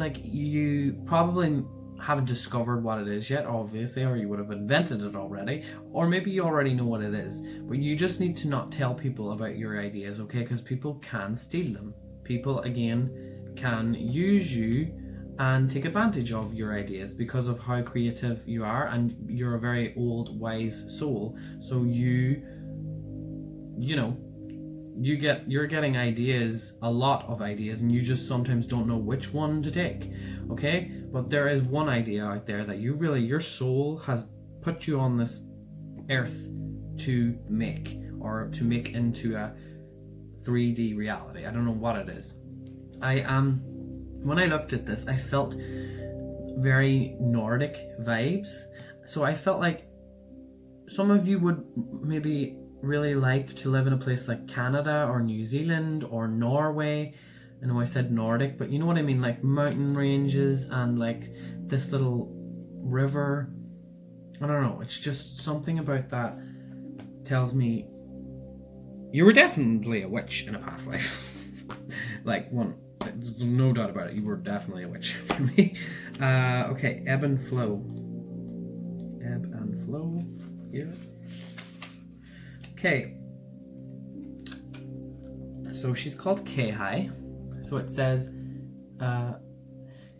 like you probably haven't discovered what it is yet, obviously, or you would have invented it already, or maybe you already know what it is, but you just need to not tell people about your ideas, okay? Because people can steal them. People, again, can use you and take advantage of your ideas because of how creative you are, and you're a very old, wise soul. So you know, you're getting ideas, a lot of ideas, and you just sometimes don't know which one to take, okay? But there is one idea out there that your soul has put you on this earth to make, or to make into a 3D reality. I don't know what it is. When I looked at this, I felt very Nordic vibes. So I felt like some of you would maybe really like to live in a place like Canada or New Zealand or Norway. I know I said Nordic, but you know what I mean, like mountain ranges and like this little river. I don't know, it's just something about that tells me you were definitely a witch in a past life. Like there's no doubt about it, you were definitely a witch for me. Okay, ebb and flow. Ebb and flow here. Okay. So she's called Kei. So it says,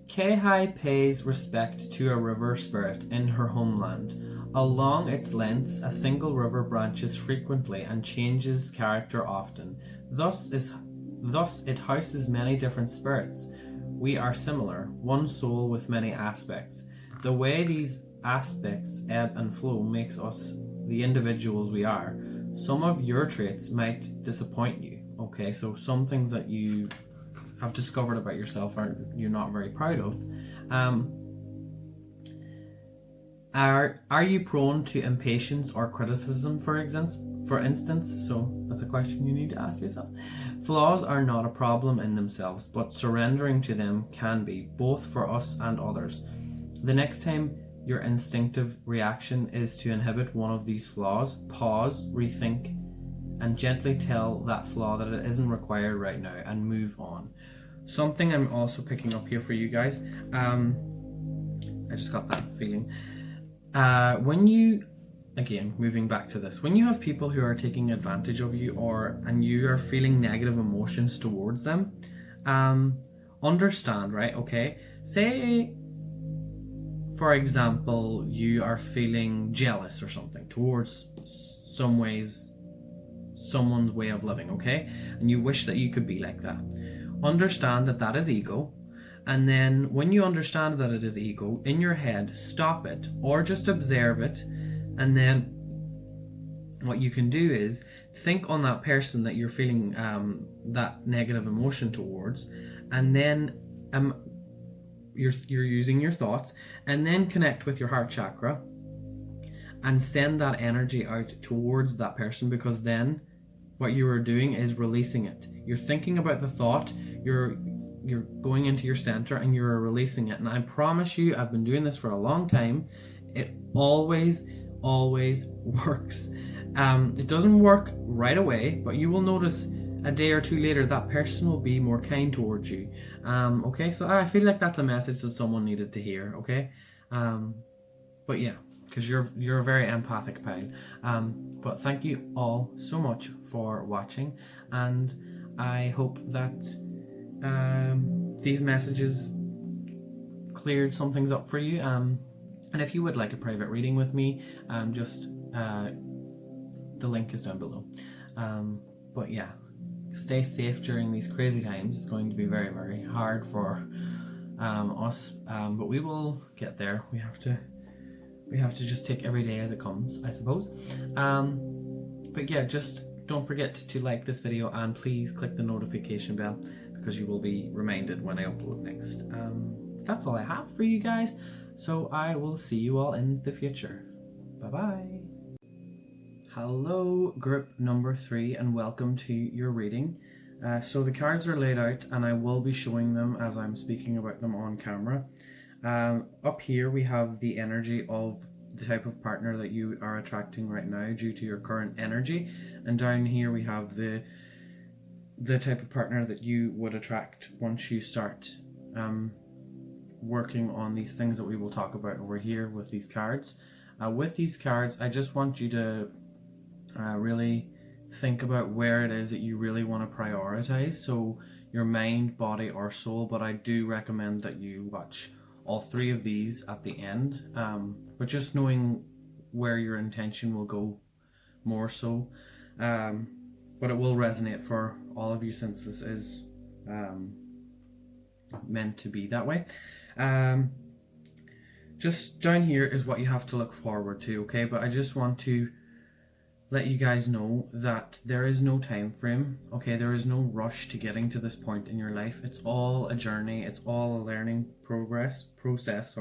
Kei pays respect to a river spirit in her homeland. Along its lengths, a single river branches frequently and changes character often. Thus it houses many different spirits. We are similar, one soul with many aspects. The way these aspects ebb and flow makes us the individuals we are. Some of your traits might disappoint you. Okay, so some things that you have discovered about yourself you're not very proud of. Are you prone to impatience or criticism, for instance? So that's a question you need to ask yourself. Flaws are not a problem in themselves, but surrendering to them can be, both for us and others. The next time your instinctive reaction is to inhibit one of these flaws, pause, rethink, and gently tell that flaw that it isn't required right now and move on. Something I'm also picking up here for you guys, I just got that feeling. When you, again, moving back to this, when you have people who are taking advantage of you and you are feeling negative emotions towards them, understand, right? Okay, say, for example, you are feeling jealous or something towards someone's way of living, okay? And you wish that you could be like that. Understand that that is ego. And then when you understand that it is ego, in your head, stop it or just observe it. And then what you can do is think on that person that you're feeling that negative emotion towards, and then you're using your thoughts, and then connect with your heart chakra and send that energy out towards that person, because then what you are doing is releasing it. You're thinking about the thought, you're going into your center and you're releasing it. And I promise you, I've been doing this for a long time, it always works. It doesn't work right away, but you will notice a day or two later that person will be more kind towards you. Okay, so I feel like that's a message that someone needed to hear. Okay, but yeah, because you're a very empathic pile. But thank you all so much for watching, and I hope that these messages cleared some things up for you. And if you would like a private reading with me, just the link is down below. But yeah, stay safe during these crazy times. It's going to be very, very hard for us, but we will get there. We have to just take every day as it comes, I suppose. But yeah, just don't forget to like this video, and please click the notification bell, because you will be reminded when I upload next. That's all I have for you guys, so I will see you all in the future. Bye bye. Hello, group number 3, and welcome to your reading. So the cards are laid out, and I will be showing them as I'm speaking about them on camera. Up here we have the energy of the type of partner that you are attracting right now due to your current energy, and down here we have the type of partner that you would attract once you start working on these things that we will talk about over here with these cards. With these cards, I just want you to really think about where it is that you really want to prioritize, so your mind, body, or soul. But I do recommend that you watch all 3 of these at the end, but just knowing where your intention will go more so. But it will resonate for all of you, since this is meant to be that way. Just down here is what you have to look forward to, okay? But I just want to let you guys know that there is no time frame, okay? There is no rush to getting to this point in your life. It's all a journey. It's all a learning process.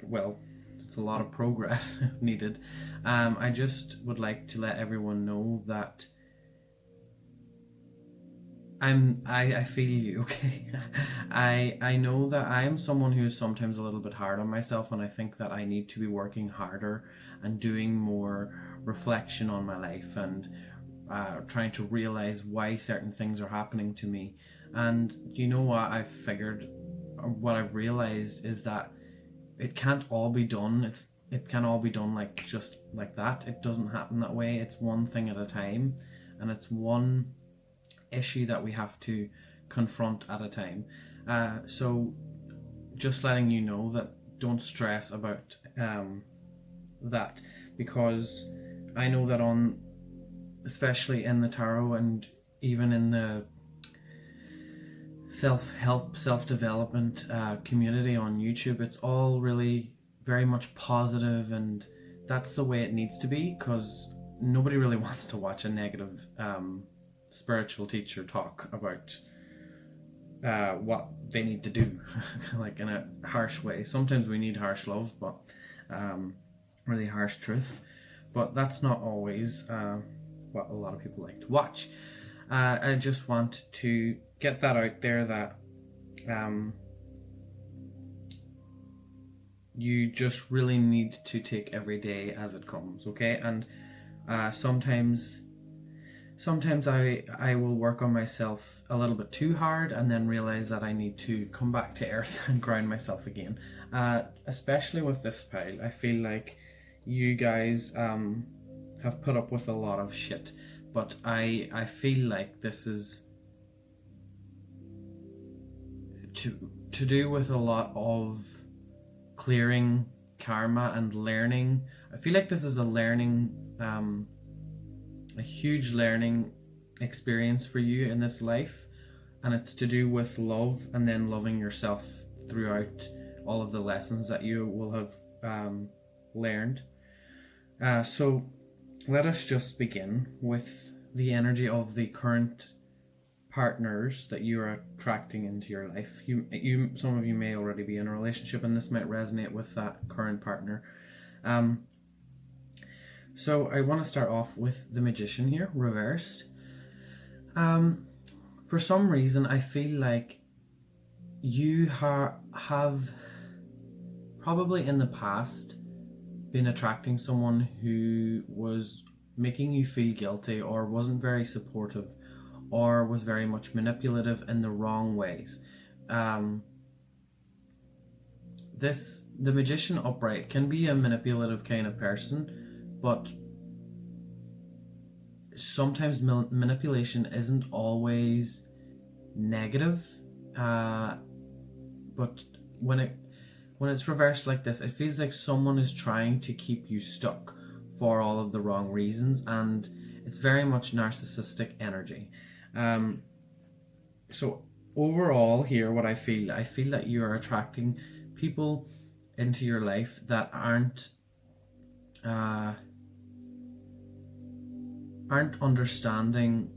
Well, it's a lot of progress needed. I just would like to let everyone know that I feel you, okay? I know that I am someone who is sometimes a little bit hard on myself, and I think that I need to be working harder and doing more reflection on my life, and trying to realize why certain things are happening to me. And you know what what I've realized is that it can't all be done. it can all be done like just like that. It doesn't happen that way. It's one thing at a time, and it's one issue that we have to confront at a time. So just letting you know that don't stress about that, because I know that on, especially in the tarot and even in the self-help, self-development community on YouTube, it's all really very much positive, and that's the way it needs to be, because nobody really wants to watch a negative spiritual teacher talk about what they need to do like in a harsh way. Sometimes we need harsh love, but really harsh truth, but that's not always what a lot of people like to watch. I just want to get that out there, that you just really need to take every day as it comes, okay? And sometimes I will work on myself a little bit too hard and then realize that I need to come back to earth and ground myself again. Especially with this pile, I feel like you guys have put up with a lot of shit, but I feel like this is to do with a lot of clearing karma and learning. I feel like this is a learning, a huge learning experience for you in this life, and it's to do with love and then loving yourself throughout all of the lessons that you will have learned. So let us just begin with the energy of the current partners that you are attracting into your life. You some of you may already be in a relationship, and this might resonate with that current partner. So I want to start off with the Magician here, reversed. For some reason, I feel like you have probably in the past been attracting someone who was making you feel guilty, or wasn't very supportive, or was very much manipulative in the wrong ways. The Magician upright can be a manipulative kind of person, but sometimes manipulation isn't always negative. But when it's reversed like this, it feels like someone is trying to keep you stuck for all of the wrong reasons, and it's very much narcissistic energy. So overall here, what I feel that you are attracting people into your life that aren't understanding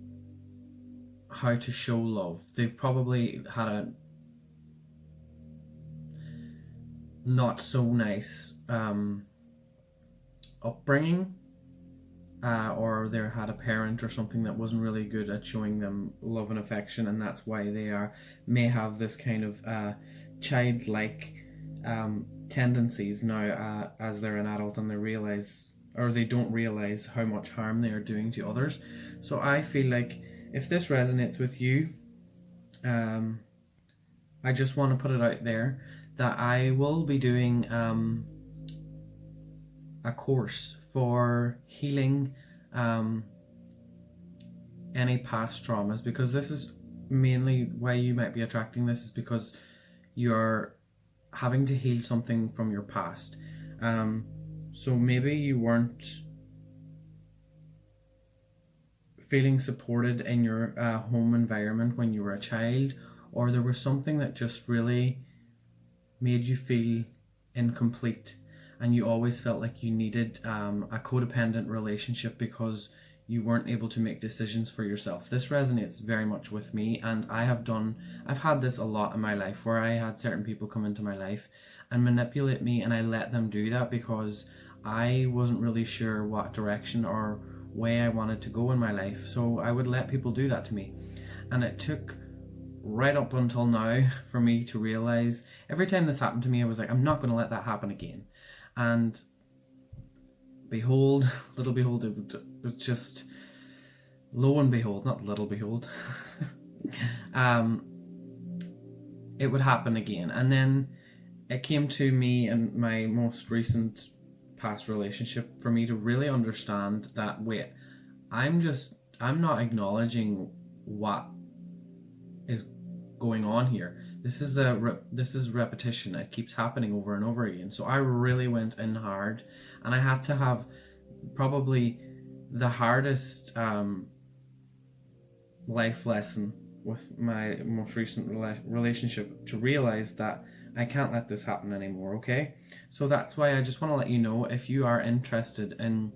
how to show love. They've probably had a not so nice upbringing, or they had a parent or something that wasn't really good at showing them love and affection, and that's why they may have this kind of childlike tendencies now as they're an adult, and they don't realize how much harm they are doing to others. So I feel like if this resonates with you, I just want to put it out there that I will be doing a course for healing any past traumas, because this is mainly why you might be attracting this, is because you're having to heal something from your past. So maybe you weren't feeling supported in your home environment when you were a child, or there was something that just really made you feel incomplete, and you always felt like you needed a codependent relationship because you weren't able to make decisions for yourself. This resonates very much with me, and I've had this a lot in my life, where I had certain people come into my life and manipulate me, and I let them do that because I wasn't really sure what direction or way I wanted to go in my life. So I would let people do that to me, and it took right up until now for me to realize, every time this happened to me, I was like, I'm not going to let that happen again. And behold, little behold, it was just, lo and behold, not little behold, it would happen again. And then it came to me in my most recent past relationship for me to really understand that, wait, I'm not acknowledging what is going on here. This is repetition. It keeps happening over and over again. So I really went in hard, and I had to have probably the hardest life lesson with my most recent relationship to realize that I can't let this happen anymore. Okay, so that's why I just want to let you know, if you are interested in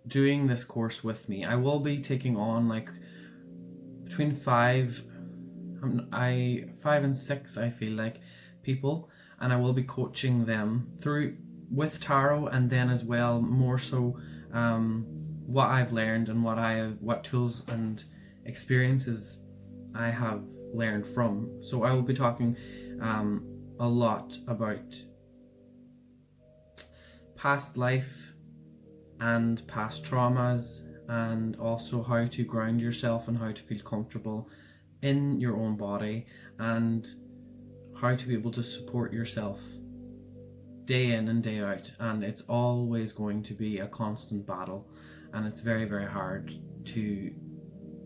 doing this course with me, I will be taking on like between five and six, I feel like, people, and I will be coaching them through with tarot, and then as well more so what I've learned and what tools and experiences I have learned from. So I will be talking a lot about past life and past traumas, and also how to ground yourself and how to feel comfortable in your own body, and how to be able to support yourself day in and day out. And it's always going to be a constant battle, and it's very, very hard to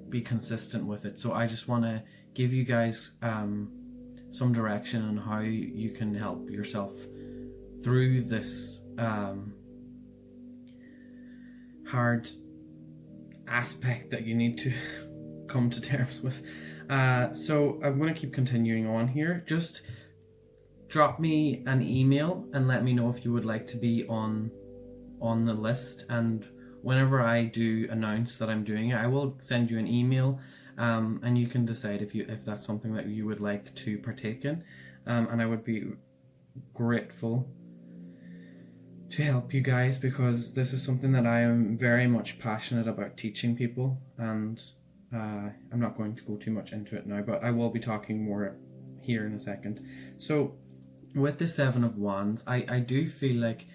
be consistent with it. So I just want to give you guys some direction on how you can help yourself through this hard aspect that you need to come to terms with. So I'm going to keep continuing on here. Just drop me an email and let me know if you would like to be on the list, and whenever I do announce that I'm doing it, I will send you an email, and you can decide if that's something that you would like to partake in, and I would be grateful to help you guys, because this is something that I am very much passionate about teaching people, and I'm not going to go too much into it now, but I will be talking more here in a second. So with the Seven of Wands, I do feel like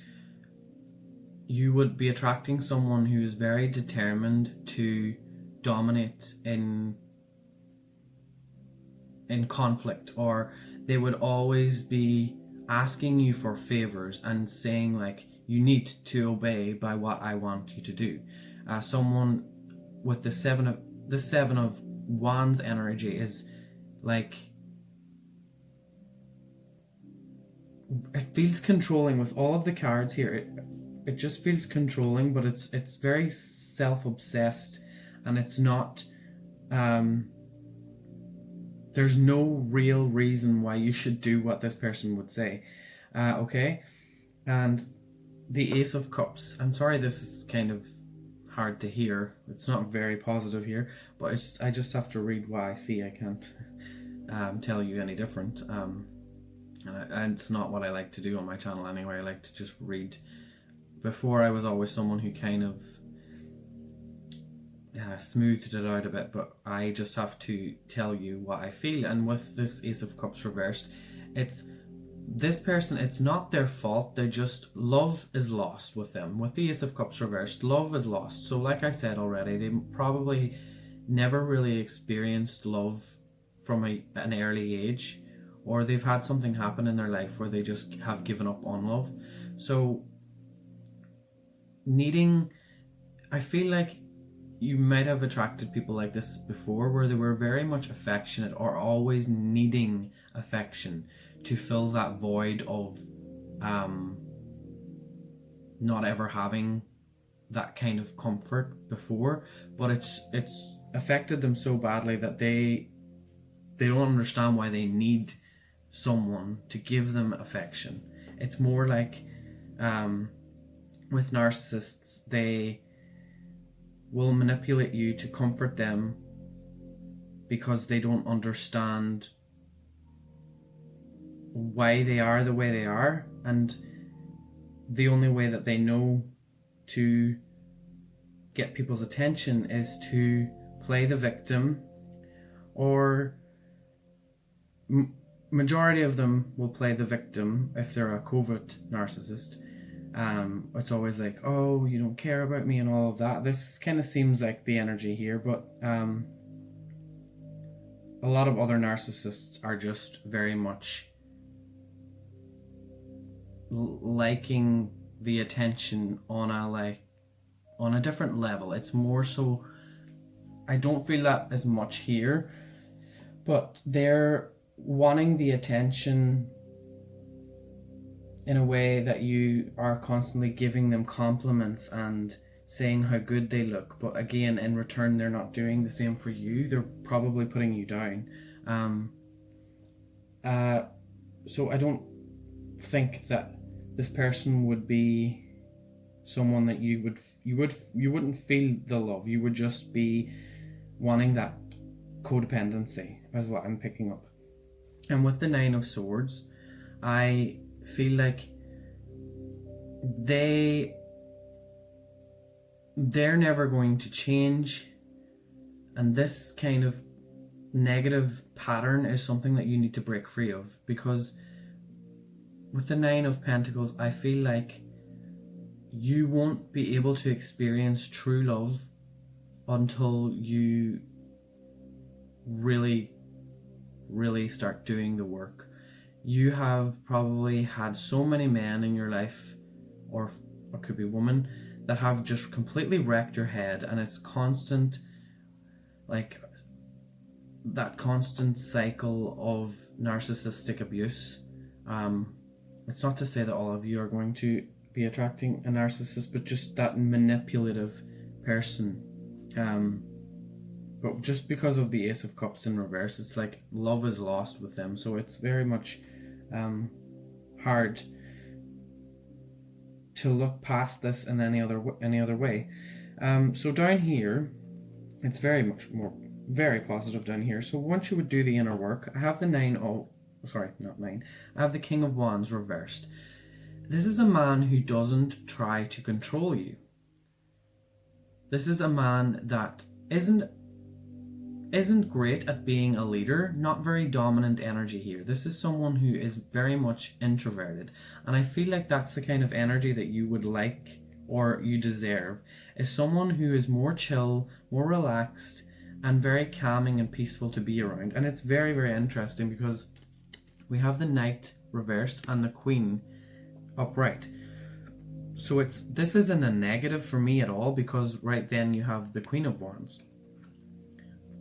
you would be attracting someone who is very determined to dominate in conflict, or they would always be asking you for favors and saying like, you need to obey by what I want you to do. Someone with the seven of Wands energy is like, it feels controlling with all of the cards here. It just feels controlling, but it's very self-obsessed, and it's not there's no real reason why you should do what this person would say. Okay, and the Ace of Cups, I'm sorry this is kind of hard to hear, it's not very positive here, but I just have to read what I see. I can't tell you any different, and it's not what I like to do on my channel anyway. I like to just read. Before, I was always someone who kind of smoothed it out a bit, but I just have to tell you what I feel. And with this Ace of Cups reversed, it's this person, it's not their fault. They just, love is lost with them. With the Ace of Cups reversed, love is lost. So like I said already, they probably never really experienced love from an early age, or they've had something happen in their life where they just have given up on love. So I feel like you might have attracted people like this before, where they were very much affectionate, or always needing affection to fill that void of not ever having that kind of comfort before. But it's affected them so badly that they don't understand why they need someone to give them affection. It's more like with narcissists, they will manipulate you to comfort them because they don't understand why they are the way they are, and the only way that they know to get people's attention is to play the victim, or majority of them will play the victim if they're a covert narcissist. It's always like, oh, you don't care about me and all of that. This kind of seems like the energy here, but a lot of other narcissists are just very much liking the attention on a different level. It's more so, I don't feel that as much here, but they're wanting the attention in a way that you are constantly giving them compliments and saying how good they look, but again, in return, they're not doing the same for you. They're probably putting you down. So I don't think that this person would be someone that you wouldn't feel the love. You would just be wanting that codependency, is what I'm picking up. And with the Nine of Swords, I feel like they're never going to change, and this kind of negative pattern is something that you need to break free of, because with the Nine of Pentacles, I feel like you won't be able to experience true love until you really start doing the work. You have probably had so many men in your life, or it could be women, that have just completely wrecked your head, and it's constant, like that constant cycle of narcissistic abuse. It's not to say that all of you are going to be attracting a narcissist, but just that manipulative person. But just because of the Ace of Cups in reverse, it's like love is lost with them. So it's very much hard to look past this in any other way. So down here, it's very positive down here. So once you would do the inner work, I have the I have the King of Wands reversed. This is a man who doesn't try to control you. This is a man that isn't great at being a leader, not very dominant energy here. This is someone who is very much introverted, and I feel like that's the kind of energy that you would like, or you deserve, is someone who is more chill, more relaxed, and very calming and peaceful to be around. And it's very, very interesting because we have the Knight reversed and the Queen upright. So this isn't a negative for me at all, because right then you have the Queen of Wands.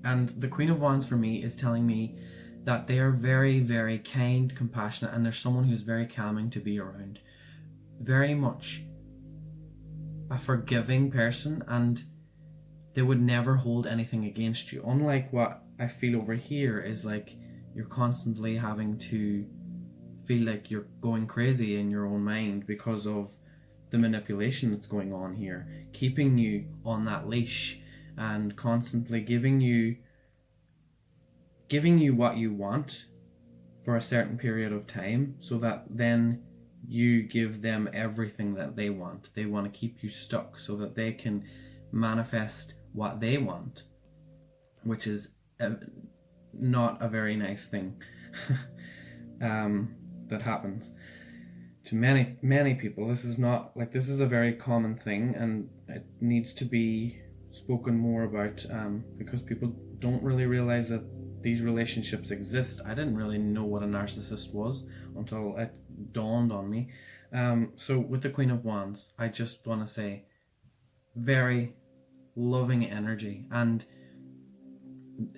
And the Queen of Wands for me is telling me that they are very, very kind, compassionate, and they're someone who's very calming to be around. Very much a forgiving person, and they would never hold anything against you. Unlike what I feel over here is like you're constantly having to feel like you're going crazy in your own mind because of the manipulation that's going on here, keeping you on that leash and constantly giving you what you want for a certain period of time, so that then you give them everything that they want. They want to keep you stuck so that they can manifest what they want, which is not a very nice thing that happens to many people. This is a very common thing, and it needs to be spoken more about, because people don't really realize that these relationships exist. I didn't really know what a narcissist was until it dawned on me. So with the Queen of Wands, I just want to say very loving energy, and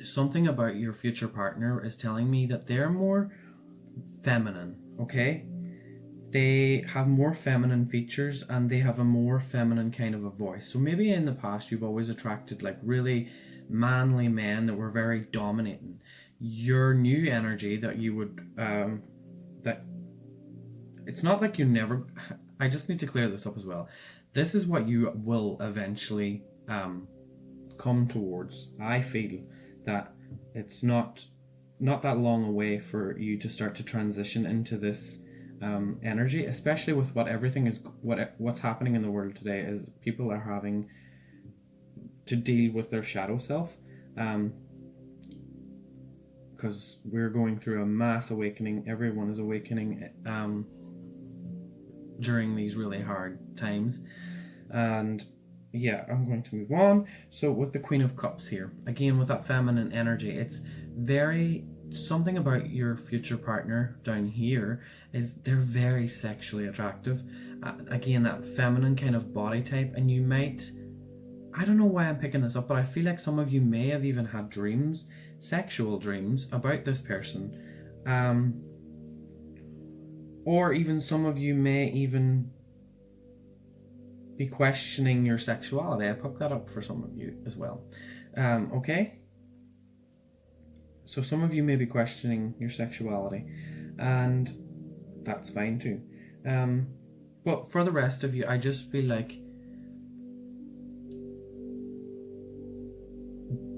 something about your future partner is telling me that they're more feminine, okay? They have more feminine features, and they have a more feminine kind of a voice. So maybe in the past you've always attracted like really manly men that were very dominating. Your new energy that you would that it's not like you never, I just need to clear this up as well. This is what you will eventually come towards. I feel that it's not that long away for you to start to transition into this energy, especially with what's happening in the world today. Is people are having to deal with their shadow self, because we're going through a mass awakening. Everyone is awakening during these really hard times. And yeah, I'm going to move on. So with the Queen of Cups here, again with that feminine energy, it's very something about your future partner down here is they're very sexually attractive. Again, that feminine kind of body type, and you might, I don't know why I'm picking this up, but I feel like some of you may have even had dreams, sexual dreams about this person. Or even some of you may even be questioning your sexuality. I picked that up for some of you as well. Okay? So some of you may be questioning your sexuality, and that's fine too. But for the rest of you, I just feel like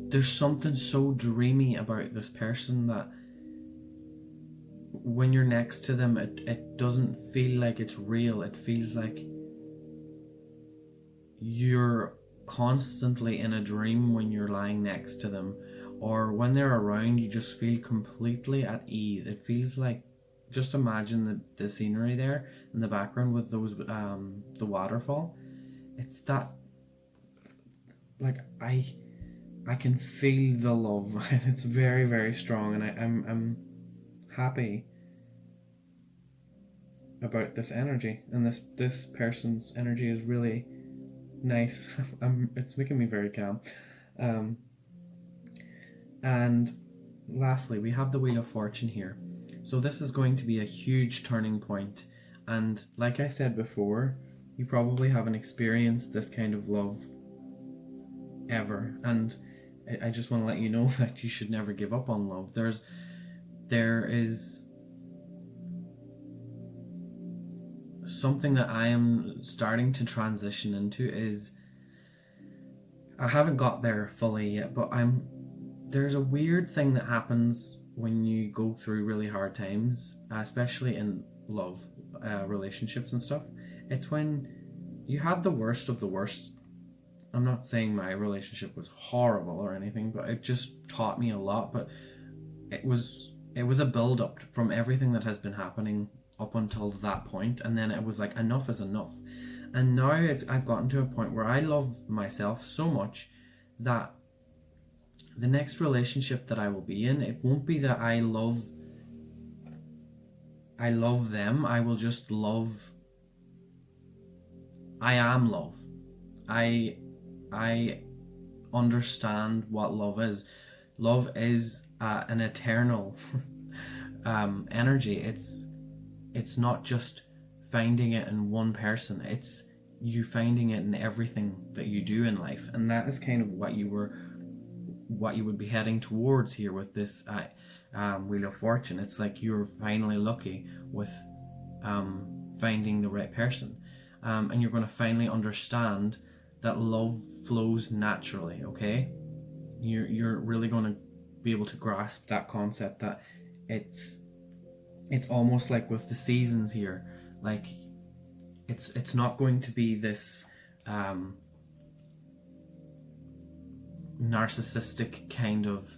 there's something so dreamy about this person that when you're next to them, it doesn't feel like it's real. It feels like you're constantly in a dream when you're lying next to them, or when they're around, you just feel completely at ease. It feels like, just imagine the scenery there in the background with those the waterfall. It's that, like, I can feel the love. It's very, very strong, and I'm happy about this energy, and this person's energy is really nice. It's making me very calm. And lastly, we have the Wheel of Fortune here. So this is going to be a huge turning point, and like I said before, you probably haven't experienced this kind of love ever, and I just want to let you know that you should never give up on love. There is something that I am starting to transition into. Is I haven't got there fully yet, but there's a weird thing that happens when you go through really hard times, especially in love, relationships and stuff. It's when you had the worst of the worst. I'm not saying my relationship was horrible or anything, but it just taught me a lot. But it was a build up from everything that has been happening up until that point, and then it was like, enough is enough. And now I've gotten to a point where I love myself so much that the next relationship that I will be in, it won't be that I love them. I will just love. I am love. I understand what love is. Love is an eternal energy. It's not just finding it in one person. It's you finding it in everything that you do in life, and that is kind of what you would be heading towards here with this Wheel of Fortune. It's like you're finally lucky with finding the right person, and you're going to finally understand that love flows naturally. Okay, you're really going to be able to grasp that concept that it's almost like with the seasons here. Like it's not going to be this narcissistic kind of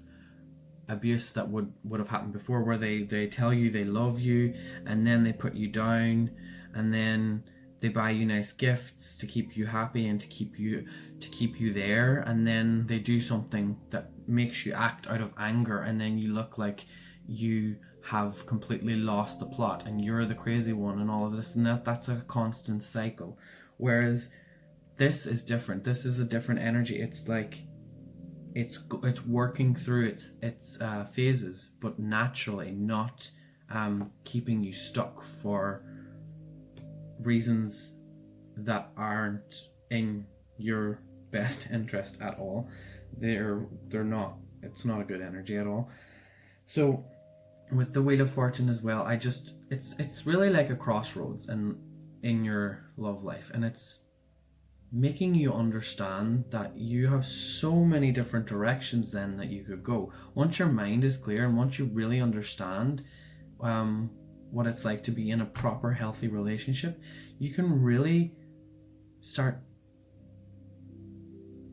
abuse that would have happened before, where they tell you they love you and then they put you down, and then they buy you nice gifts to keep you happy and to keep you there, and then they do something that makes you act out of anger, and then you look like you have completely lost the plot and you're the crazy one and all of this, and that's a constant cycle. Whereas this is different. This is a different energy. It's like it's working through its phases, but naturally, not keeping you stuck for reasons that aren't in your best interest at all. They're not. It's not a good energy at all. So with the Wheel of Fortune as well, it's really like a crossroads in your love life, and it's making you understand that you have so many different directions then that you could go. Once your mind is clear and once you really understand what it's like to be in a proper healthy relationship, you can really start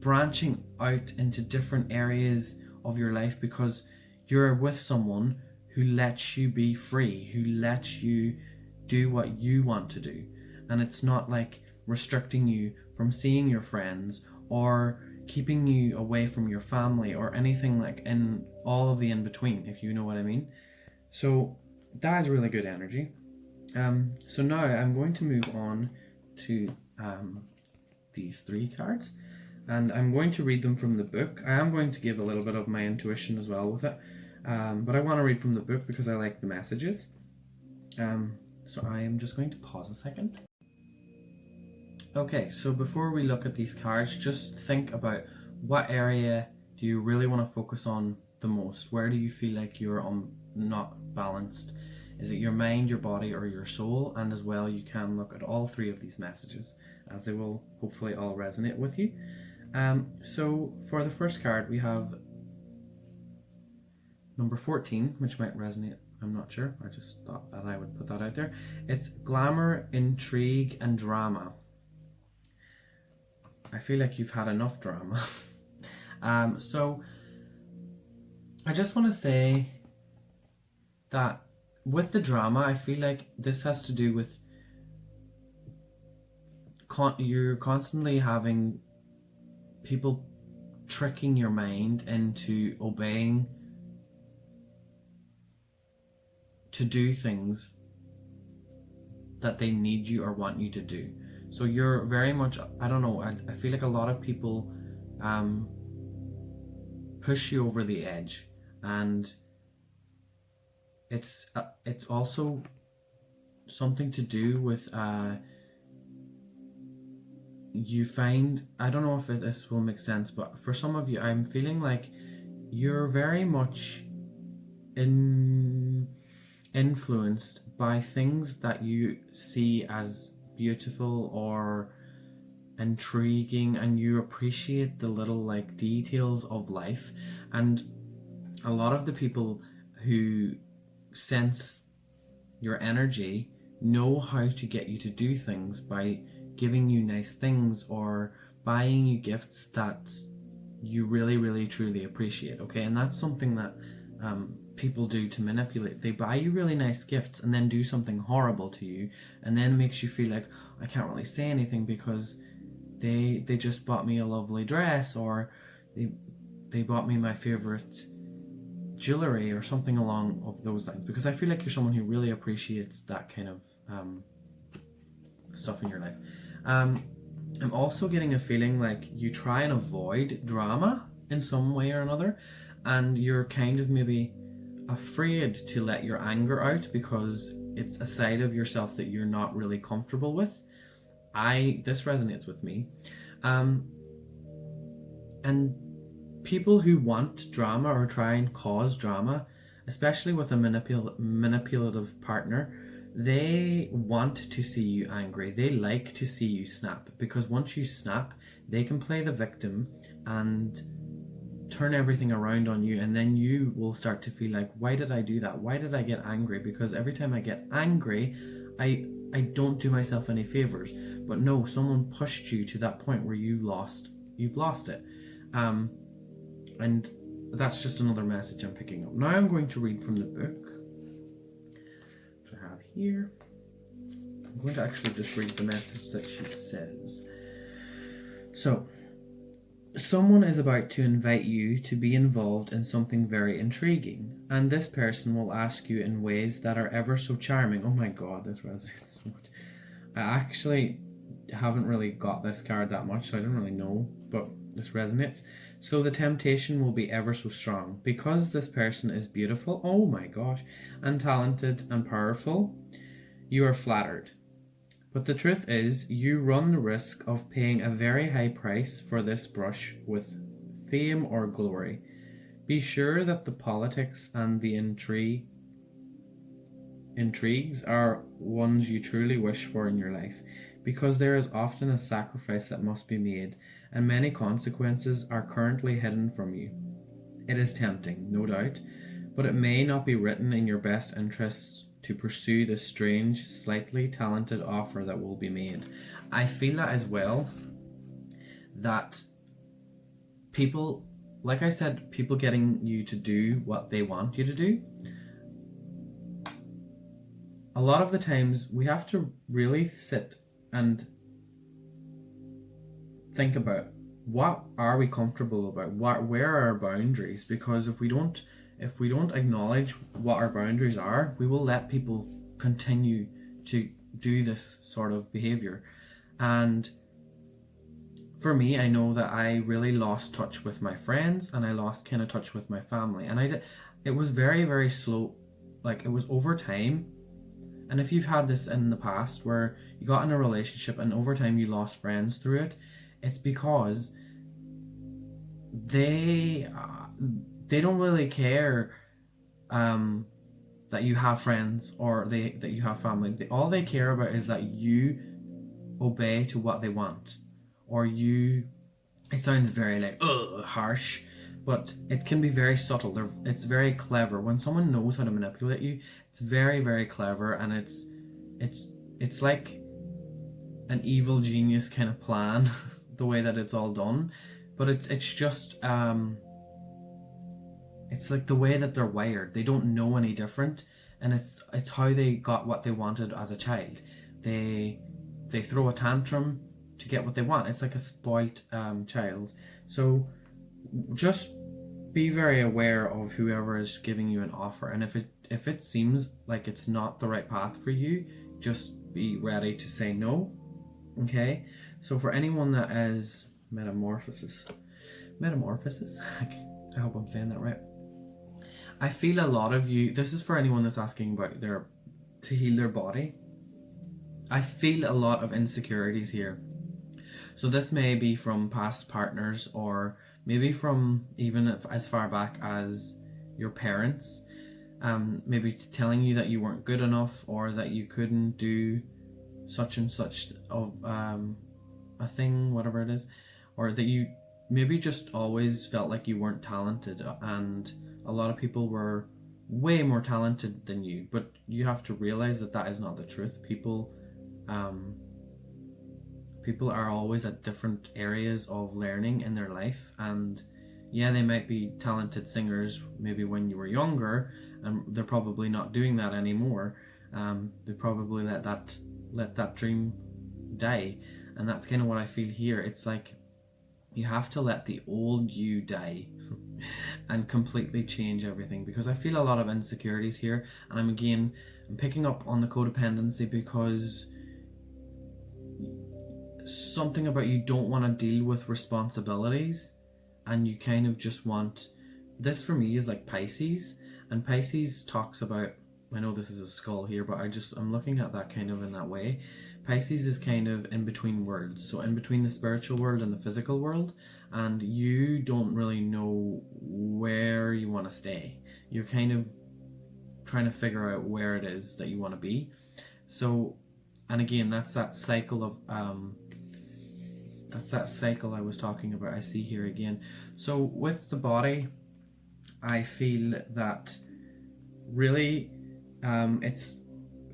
branching out into different areas of your life, because you're with someone who lets you be free, who lets you do what you want to do. And it's not like restricting you from seeing your friends or keeping you away from your family or anything like in all of the in between, if you know what I mean. So that is really good energy. So now I'm going to move on to these 3 cards, and I'm going to read them from the book. I am going to give a little bit of my intuition as well with it, but I want to read from the book because I like the messages. So I am just going to pause a second. Okay, so before we look at these cards, just think about what area do you really want to focus on the most? Where do you feel like you're not balanced? Is it your mind, your body, or your soul? And as well, you can look at all 3 of these messages, as they will hopefully all resonate with you. So for the first card, we have number 14, which might resonate. I'm not sure. I just thought that I would put that out there. It's glamour, intrigue, and drama. I feel like you've had enough drama. So I just want to say that with the drama, I feel like this has to do with you're constantly having people tricking your mind into obeying, to do things that they need you or want you to do. So you're very much, I don't know, I feel like a lot of people push you over the edge, and it's also something to do with you find, I don't know if this will make sense, but for some of you, I'm feeling like you're very much influenced by things that you see as beautiful or intriguing, and you appreciate the little like details of life. And a lot of the people who sense your energy know how to get you to do things by giving you nice things or buying you gifts that you really, really, truly appreciate. Okay, and that's something that people do to manipulate. They buy you really nice gifts and then do something horrible to you, and then makes you feel like, I can't really say anything because they just bought me a lovely dress, or they bought me my favorite jewelry or something along of those lines, because I feel like you're someone who really appreciates that kind of stuff in your life. I'm also getting a feeling like you try and avoid drama in some way or another, and you're kind of maybe afraid to let your anger out because it's a side of yourself that you're not really comfortable with. This resonates with me. And people who want drama or try and cause drama, especially with a manipulative partner, they want to see you angry. They like to see you snap, because once you snap, they can play the victim and turn everything around on you, and then you will start to feel like, why did I do that? Why did I get angry? Because every time I get angry, I don't do myself any favors. But no, someone pushed you to that point where you've lost it. And that's just another message I'm picking up. Now I'm going to read from the book, which I have here. I'm going to actually just read the message that she says. So, someone is about to invite you to be involved in something very intriguing, and this person will ask you in ways that are ever so charming. Oh my god, this resonates so much. I actually haven't really got this card that much, so I don't really know, but this resonates. So the temptation will be ever so strong, because this person is beautiful, oh my gosh, and talented and powerful. You are flattered. But the truth is, you run the risk of paying a very high price for this brush with fame or glory. Be sure that the politics and the intrigues are ones you truly wish for in your life, because there is often a sacrifice that must be made, and many consequences are currently hidden from you. It is tempting, no doubt, but it may not be written in your best interests to pursue the strange, slightly talented offer that will be made. I feel that as well, that people, like I said, people getting you to do what they want you to do, a lot of the times we have to really sit and think about what are we comfortable about? Where are our boundaries? Because if we don't acknowledge what our boundaries are, we will let people continue to do this sort of behavior. And for me, I know that I really lost touch with my friends, and I lost kind of touch with my family. And it was very, very slow. Like, it was over time. And if you've had this in the past where you got in a relationship and over time you lost friends through it, it's because they don't really care that you have friends or that you have family. All they care about is that you obey to what they want, or you. It sounds very like harsh, but it can be very subtle. It's very clever when someone knows how to manipulate you. It's very, very clever, and it's like an evil genius kind of plan, the way that it's all done. But it's just it's like the way that they're wired. They don't know any different, and it's how they got what they wanted as a child. They throw a tantrum to get what they want. It's like a spoilt child. So just be very aware of whoever is giving you an offer, and if it seems like it's not the right path for you, just be ready to say no. Okay. So for anyone that is metamorphosis, I hope I'm saying that right. I feel a lot of you, this is for anyone that's asking about to heal their body. I feel a lot of insecurities here. So this may be from past partners, or maybe from even as far back as your parents, maybe telling you that you weren't good enough, or that you couldn't do such and such of a thing, whatever it is, or that you maybe just always felt like you weren't talented, and a lot of people were way more talented than you. But you have to realize that that is not the truth. People are always at different areas of learning in their life, and yeah, they might be talented singers maybe when you were younger, and they're probably not doing that anymore. They probably let that dream die, and that's kind of what I feel here. It's like you have to let the old you die and completely change everything, because I feel a lot of insecurities here. And I'm picking up on the codependency, because something about you don't want to deal with responsibilities, and you kind of just want this. For me is like Pisces, and Pisces talks about, I know this is a skull here, but I'm looking at that kind of in that way. Pisces is kind of in between worlds, so in between the spiritual world and the physical world, and you don't really know where you want to stay. You're kind of trying to figure out where it is that you want to be. So, and again, that's that cycle of I was talking about. I see here again. So with the body, I feel that really it's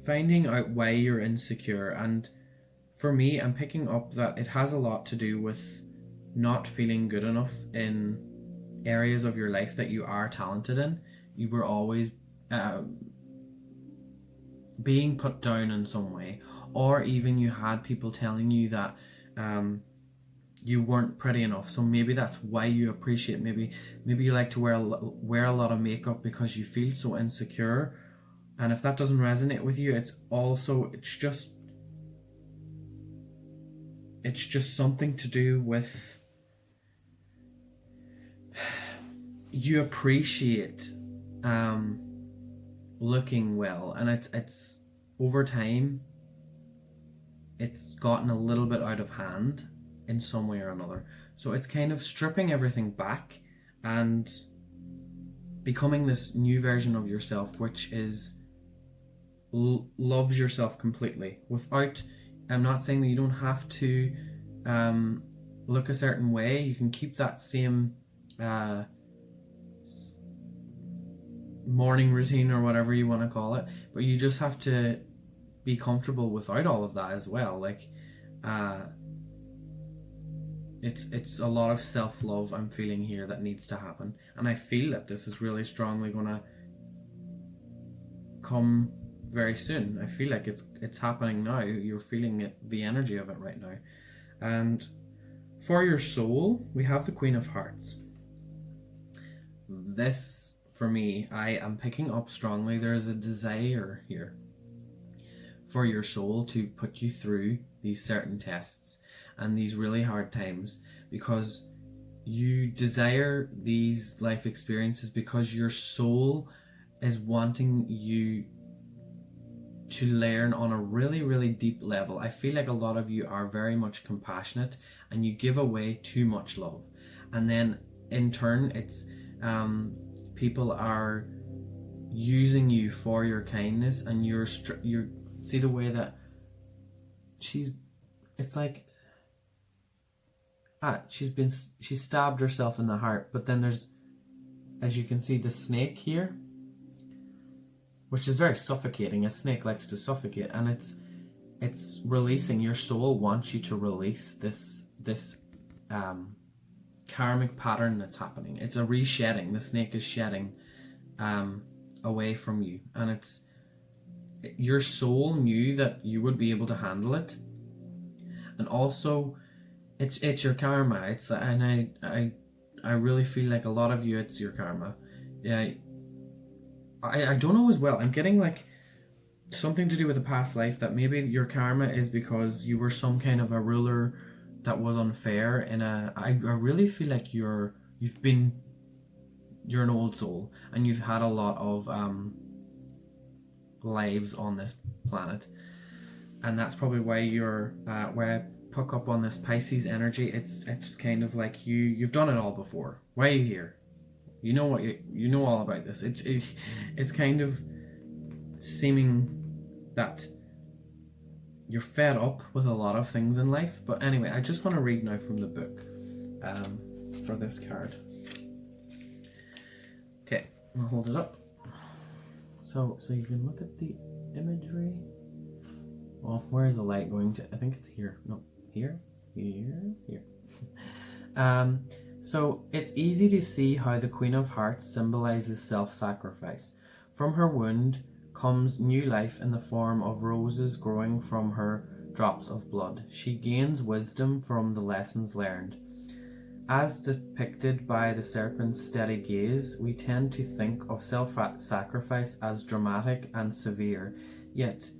finding out why you're insecure. And for me, I'm picking up that it has a lot to do with not feeling good enough in areas of your life that you are talented in. You were always being put down in some way, or even you had people telling you that you weren't pretty enough. So maybe that's why you appreciate, maybe you like to wear a lot of makeup because you feel so insecure. And if that doesn't resonate with you, it's just something to do with you appreciate looking well, and it's over time it's gotten a little bit out of hand in some way or another. So it's kind of stripping everything back and becoming this new version of yourself, which is loves yourself completely. Without, I'm not saying that you don't have to look a certain way. You can keep that same morning routine or whatever you want to call it, but you just have to be comfortable without all of that as well. Like it's a lot of self-love I'm feeling here that needs to happen, and I feel that this is really strongly gonna come very soon. I feel like it's happening now. You're feeling it, the energy of it right now. And For your soul, we have the Queen of Hearts. This, for me, I am picking up strongly. There is a desire here for your soul to put you through these certain tests and these really hard times, because you desire these life experiences because your soul is wanting you to learn on a really, really deep level. I feel like a lot of you are very much compassionate and you give away too much love, and then in turn it's people are using you for your kindness, and you're see the way that it's like she stabbed herself in the heart, but then there's, as you can see, the snake here, which is very suffocating. A snake likes to suffocate, and it's releasing. Your soul wants you to release this karmic pattern that's happening. It's a reshedding. The snake is shedding away from you, and it's your soul knew that you would be able to handle it, and also it's your karma. It's, and I really feel like a lot of you, it's your karma. Yeah. I don't know as well. I'm getting like something to do with a past life, that maybe your karma is because you were some kind of a ruler that was unfair in I really feel like you're an old soul, and you've had a lot of lives on this planet, and that's probably why you're why I pick up on this Pisces energy. It's kind of like you've done it all before. Why are you here? You know what you know all about this. It's kind of seeming that you're fed up with a lot of things in life. But anyway, I just want to read now from the book for this card. Okay, I'll hold it up. So you can look at the imagery. Well, where is the light going to? I think it's here. No, here. So it's easy to see how the Queen of Hearts symbolizes self-sacrifice. From her wound comes new life in the form of roses growing from her drops of blood. She gains wisdom from the lessons learned. As depicted by the serpent's steady gaze, we tend to think of self-sacrifice as dramatic and severe, yet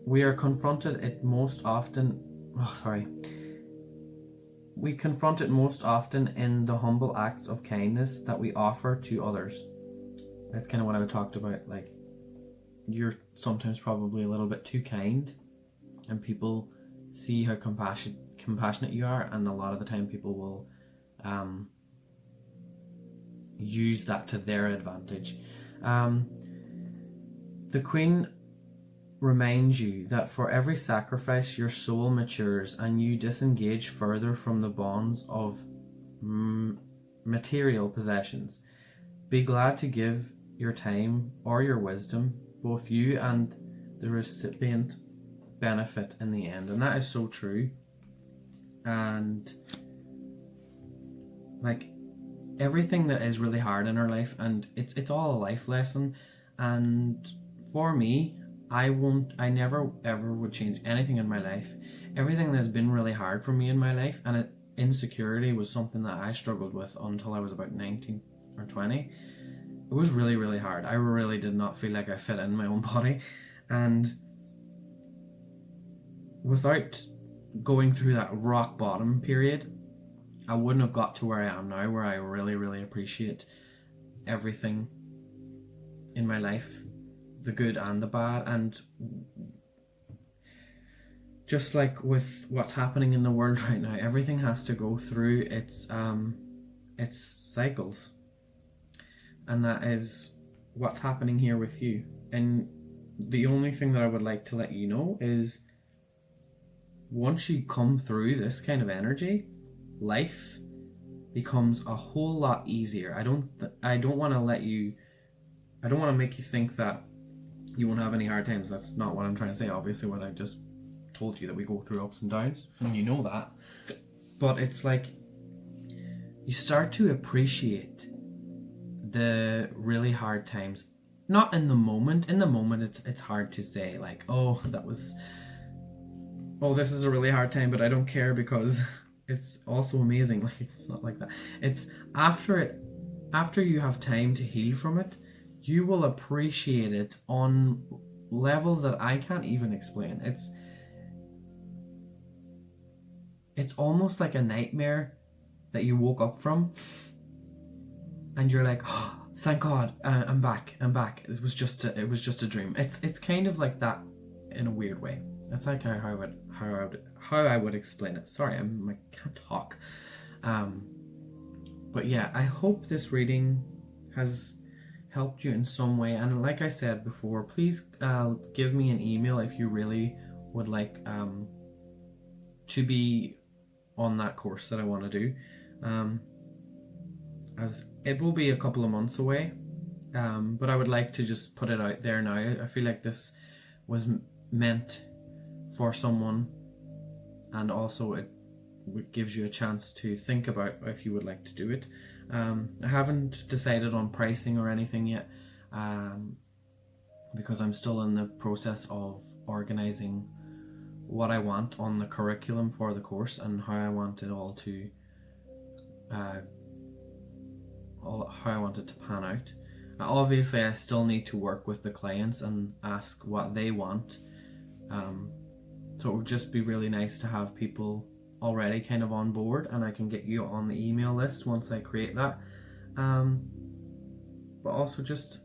we confront it most often in the humble acts of kindness that we offer to others. That's kind of what I talked about, like you're sometimes probably a little bit too kind, and people see how compassionate you are, and a lot of the time people will use that to their advantage. The Queen reminds you that for every sacrifice your soul matures and you disengage further from the bonds of material possessions. Be glad to give your time or your wisdom. Both you and the recipient benefit in the end, and that is so true. And like everything that is really hard in our life, and it's all a life lesson, and for me, I never ever would change anything in my life. Everything that's been really hard for me in my life, and insecurity was something that I struggled with until I was about 19 or 20. It was really, really hard. I really did not feel like I fit in my own body, and without going through that rock bottom period, I wouldn't have got to where I am now, where I really, really appreciate everything in my life, the good and the bad. And just like with what's happening in the world right now, everything has to go through its cycles, and that is what's happening here with you. And the only thing that I would like to let you know is, once you come through this kind of energy, life becomes a whole lot easier. I don't want to make you think that you won't have any hard times. That's not what I'm trying to say. Obviously, what I just told you, that we go through ups and downs, and you know that. But it's like you start to appreciate the really hard times. Not in the moment. In the moment, it's hard to say like, oh, that was oh, this is a really hard time, but I don't care because it's also amazing. Like, it's not like that. It's after you have time to heal from it, you will appreciate it on levels that I can't even explain. It's almost like a nightmare that you woke up from, and you're like, oh, thank God, I'm back. It was just a dream. It's kind of like that in a weird way. That's like how I would explain it. Sorry, I can't talk. But yeah, I hope this reading has helped you in some way. And like I said before, please give me an email if you really would like to be on that course that I want to do. As it will be a couple of months away, but I would like to just put it out there now. I feel like this was meant for someone, and also it gives you a chance to think about if you would like to do it. I haven't decided on pricing or anything yet, because I'm still in the process of organizing what I want on the curriculum for the course and how I want it all to how I want it to pan out. Obviously, I still need to work with the clients and ask what they want. So it would just be really nice to have people already kind of on board, and I can get you on the email list once I create that. But also just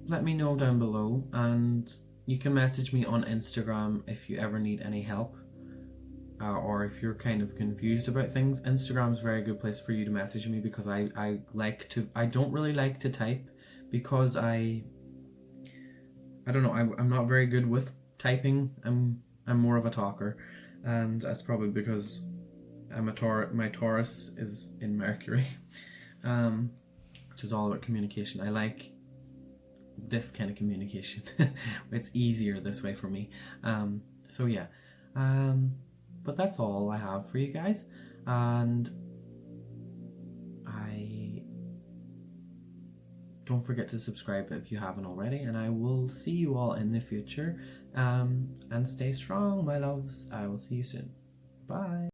let me know down below, and you can message me on Instagram if you ever need any help, or if you're kind of confused about things. Instagram is a very good place for you to message me, because I don't really like to type, because I don't know, I'm not very good with typing. I'm more of a talker, and that's probably because my Taurus is in Mercury, which is all about communication. I like this kind of communication. It's easier this way for me. So yeah, but that's all I have for you guys, and don't forget to subscribe if you haven't already, and I will see you all in the future. And stay strong, my loves. I will see you soon. Bye.